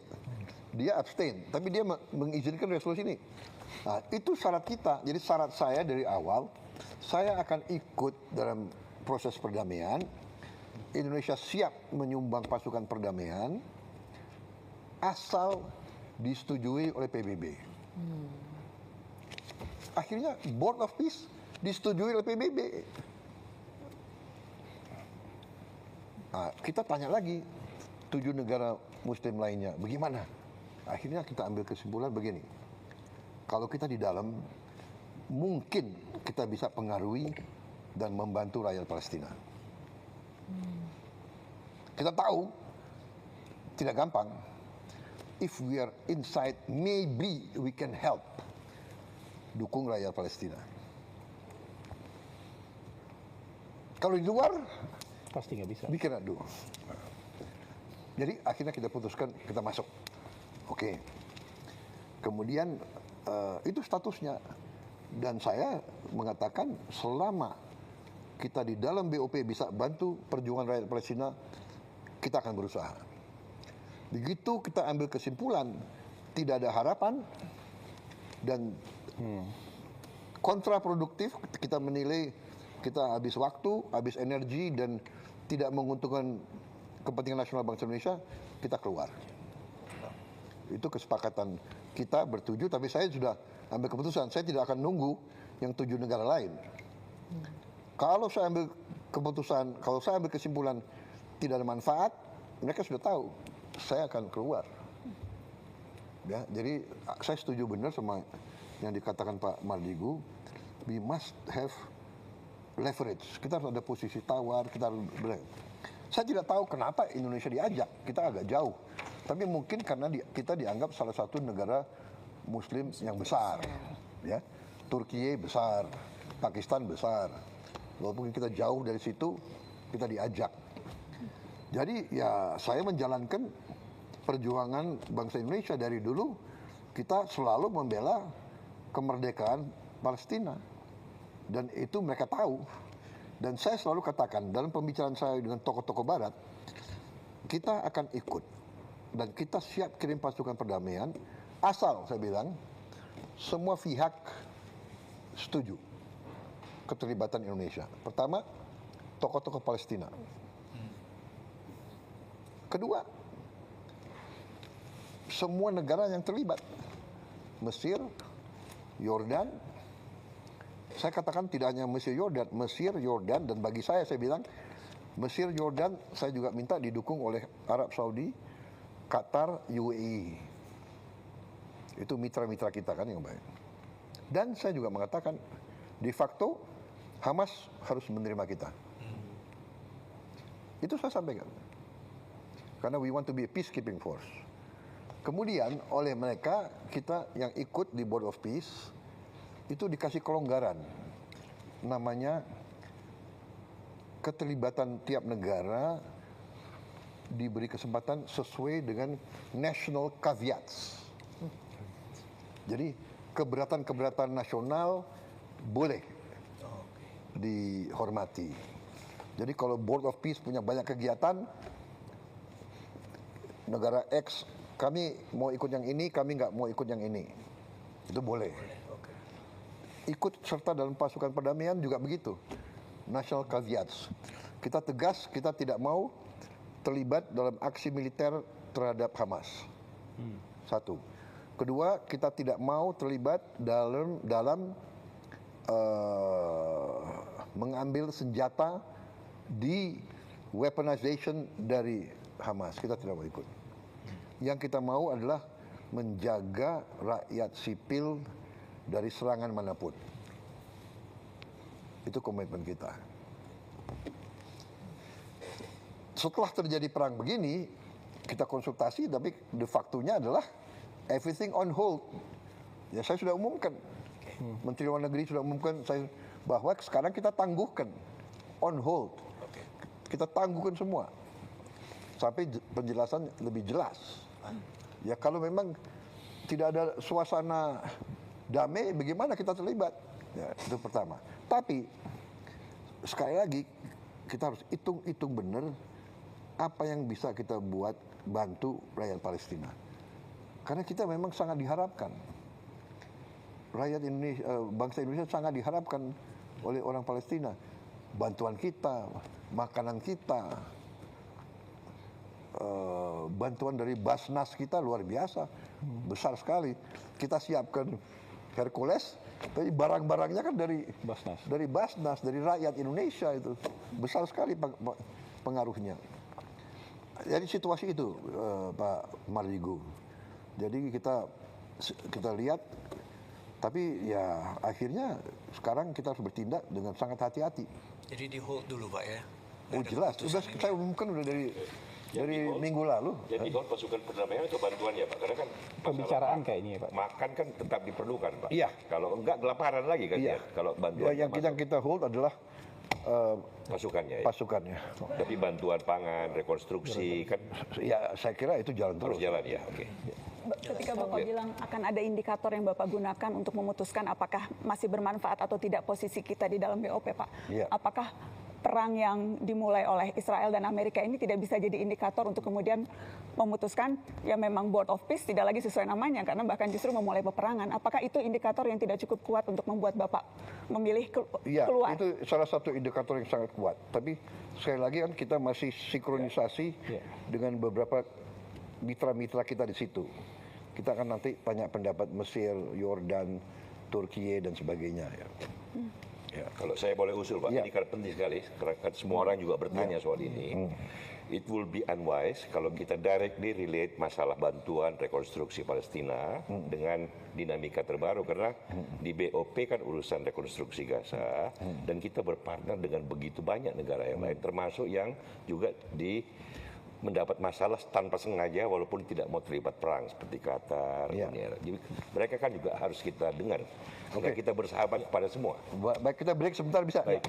Dia abstain, tapi dia mengizinkan resolusi ini. Nah, itu syarat kita. Jadi syarat saya dari awal, saya akan ikut dalam proses perdamaian. Indonesia siap menyumbang pasukan perdamaian asal disetujui oleh PBB. Akhirnya Board of Peace disetujui oleh PBB. Nah, kita tanya lagi 7 negara Muslim lainnya, bagaimana? Akhirnya kita ambil kesimpulan begini. Kalau kita di dalam, mungkin kita bisa pengaruhi dan membantu rakyat Palestina. Kita tahu, tidak gampang. If we are inside, maybe we can help. Dukung rakyat Palestina. Kalau di luar, Pasti nggak bisa. we cannot do. Jadi akhirnya kita putuskan, kita masuk. Oke. Kemudian itu statusnya. Dan saya mengatakan selama kita di dalam BOP bisa bantu perjuangan rakyat Palestina, kita akan berusaha. Begitu kita ambil kesimpulan tidak ada harapan dan kontraproduktif, kita menilai kita habis waktu, habis energi dan tidak menguntungkan kepentingan nasional bangsa Indonesia, kita keluar. Itu kesepakatan kita bertujuh, tapi saya sudah ambil keputusan. Saya tidak akan nunggu yang 7 negara lain. Kalau saya ambil keputusan, kalau saya ambil kesimpulan tidak ada manfaat, mereka sudah tahu saya akan keluar. Ya, jadi saya setuju benar sama yang dikatakan Pak Mardigu. We must have leverage. Kita harus ada posisi tawar. Saya tidak tahu kenapa Indonesia diajak. Kita agak jauh. Tapi mungkin karena kita dianggap salah satu negara Muslim yang besar, ya. Turki besar, Pakistan besar. Walaupun kita jauh dari situ, kita diajak. Jadi ya saya menjalankan perjuangan bangsa Indonesia dari dulu. Kita selalu membela kemerdekaan Palestina, dan itu mereka tahu. Dan saya selalu katakan dalam pembicaraan saya dengan tokoh-tokoh Barat, kita akan ikut. Dan kita siap kirim pasukan perdamaian, asal saya bilang, semua pihak setuju keterlibatan Indonesia. Pertama, tokoh-tokoh Palestina. Kedua, semua negara yang terlibat. Mesir, Yordan. Saya katakan tidak hanya Mesir, Yordan, dan bagi saya bilang, Mesir, Yordan, saya juga minta didukung oleh Arab Saudi, Qatar, UAE. Itu mitra-mitra kita kan yang baik. Dan saya juga mengatakan, de facto Hamas harus menerima kita. Itu saya sampaikan. Karena we want to be a peacekeeping force. Kemudian oleh mereka, kita yang ikut di Board of Peace, itu dikasih kelonggaran. Namanya keterlibatan tiap negara diberi kesempatan sesuai dengan national caveats. Jadi keberatan-keberatan nasional boleh dihormati. Jadi kalau Board of Peace punya banyak kegiatan, negara X, kami mau ikut yang ini, kami nggak mau ikut yang ini. Itu boleh. Ikut serta dalam pasukan perdamaian juga begitu. National caveats. Kita tegas, kita tidak mau terlibat dalam aksi militer terhadap Hamas. Satu. Kedua, kita tidak mau terlibat dalam mengambil senjata di weaponization dari Hamas. Kita tidak mau ikut. Yang kita mau adalah menjaga rakyat sipil dari serangan manapun. Itu komitmen kita. Setelah terjadi perang begini, kita konsultasi, tapi de facto-nya adalah everything on hold. Ya, saya sudah umumkan. Menteri Luar Negeri sudah umumkan bahwa sekarang kita tangguhkan on hold. Kita tangguhkan semua sampai penjelasan lebih jelas. Ya, kalau memang tidak ada suasana damai, bagaimana kita terlibat? Ya, itu pertama. Tapi sekali lagi kita harus hitung benar apa yang bisa kita buat bantu rakyat Palestina. Karena kita memang sangat diharapkan. Rakyat Indonesia, bangsa Indonesia sangat diharapkan oleh orang Palestina. Bantuan kita, makanan kita, bantuan dari Basnas kita luar biasa, besar sekali. Kita siapkan Hercules, tapi barang-barangnya kan dari Basnas, dari rakyat Indonesia itu besar sekali pengaruhnya. Jadi situasi itu, Pak Mardigu. Jadi kita lihat, tapi ya akhirnya sekarang kita harus bertindak dengan sangat hati-hati. Jadi di hold dulu Pak ya? Oh jelas, sudah saya umumkan udah dari minggu lalu. Jadi hold pasukan perdamaian atau bantuan ya Pak? Karena kan pembicaraan kayaknya Pak. Makan kan tetap diperlukan Pak. Iya. Kalau enggak kelaparan lagi kan ya. Kalau bantuan. Ya, yang kita hold adalah pasukannya. Pasukannya. Tapi bantuan pangan, rekonstruksi kan. Ya saya kira itu jalan terus. Harus jalan ya. Oke. Ketika Bapak bilang akan ada indikator yang Bapak gunakan untuk memutuskan apakah masih bermanfaat atau tidak posisi kita di dalam BOP, Pak. Iya. Apakah perang yang dimulai oleh Israel dan Amerika ini tidak bisa jadi indikator untuk kemudian memutuskan ya memang Board of Peace tidak lagi sesuai namanya karena bahkan justru memulai peperangan. Apakah itu indikator yang tidak cukup kuat untuk membuat Bapak memilih keluar? Iya, itu salah satu indikator yang sangat kuat. Tapi sekali lagi kan kita masih sinkronisasi dengan beberapa mitra-mitra kita di situ. Kita akan nanti tanya pendapat Mesir, Yordan, Turki dan sebagainya. Ya, kalau saya boleh usul Pak, ini kan penting sekali, karena semua orang juga bertanya soal ini. It will be unwise kalau kita directly relate masalah bantuan rekonstruksi Palestina dengan dinamika terbaru, karena di BOP kan urusan rekonstruksi Gaza, dan kita berpartner dengan begitu banyak negara yang lain, termasuk yang juga mendapat masalah tanpa sengaja walaupun tidak mau terlibat perang seperti Qatar, Uni Arab. Jadi mereka kan juga harus kita dengar. Kita bersahabat kepada semua. Baik, kita break sebentar bisa? Baik.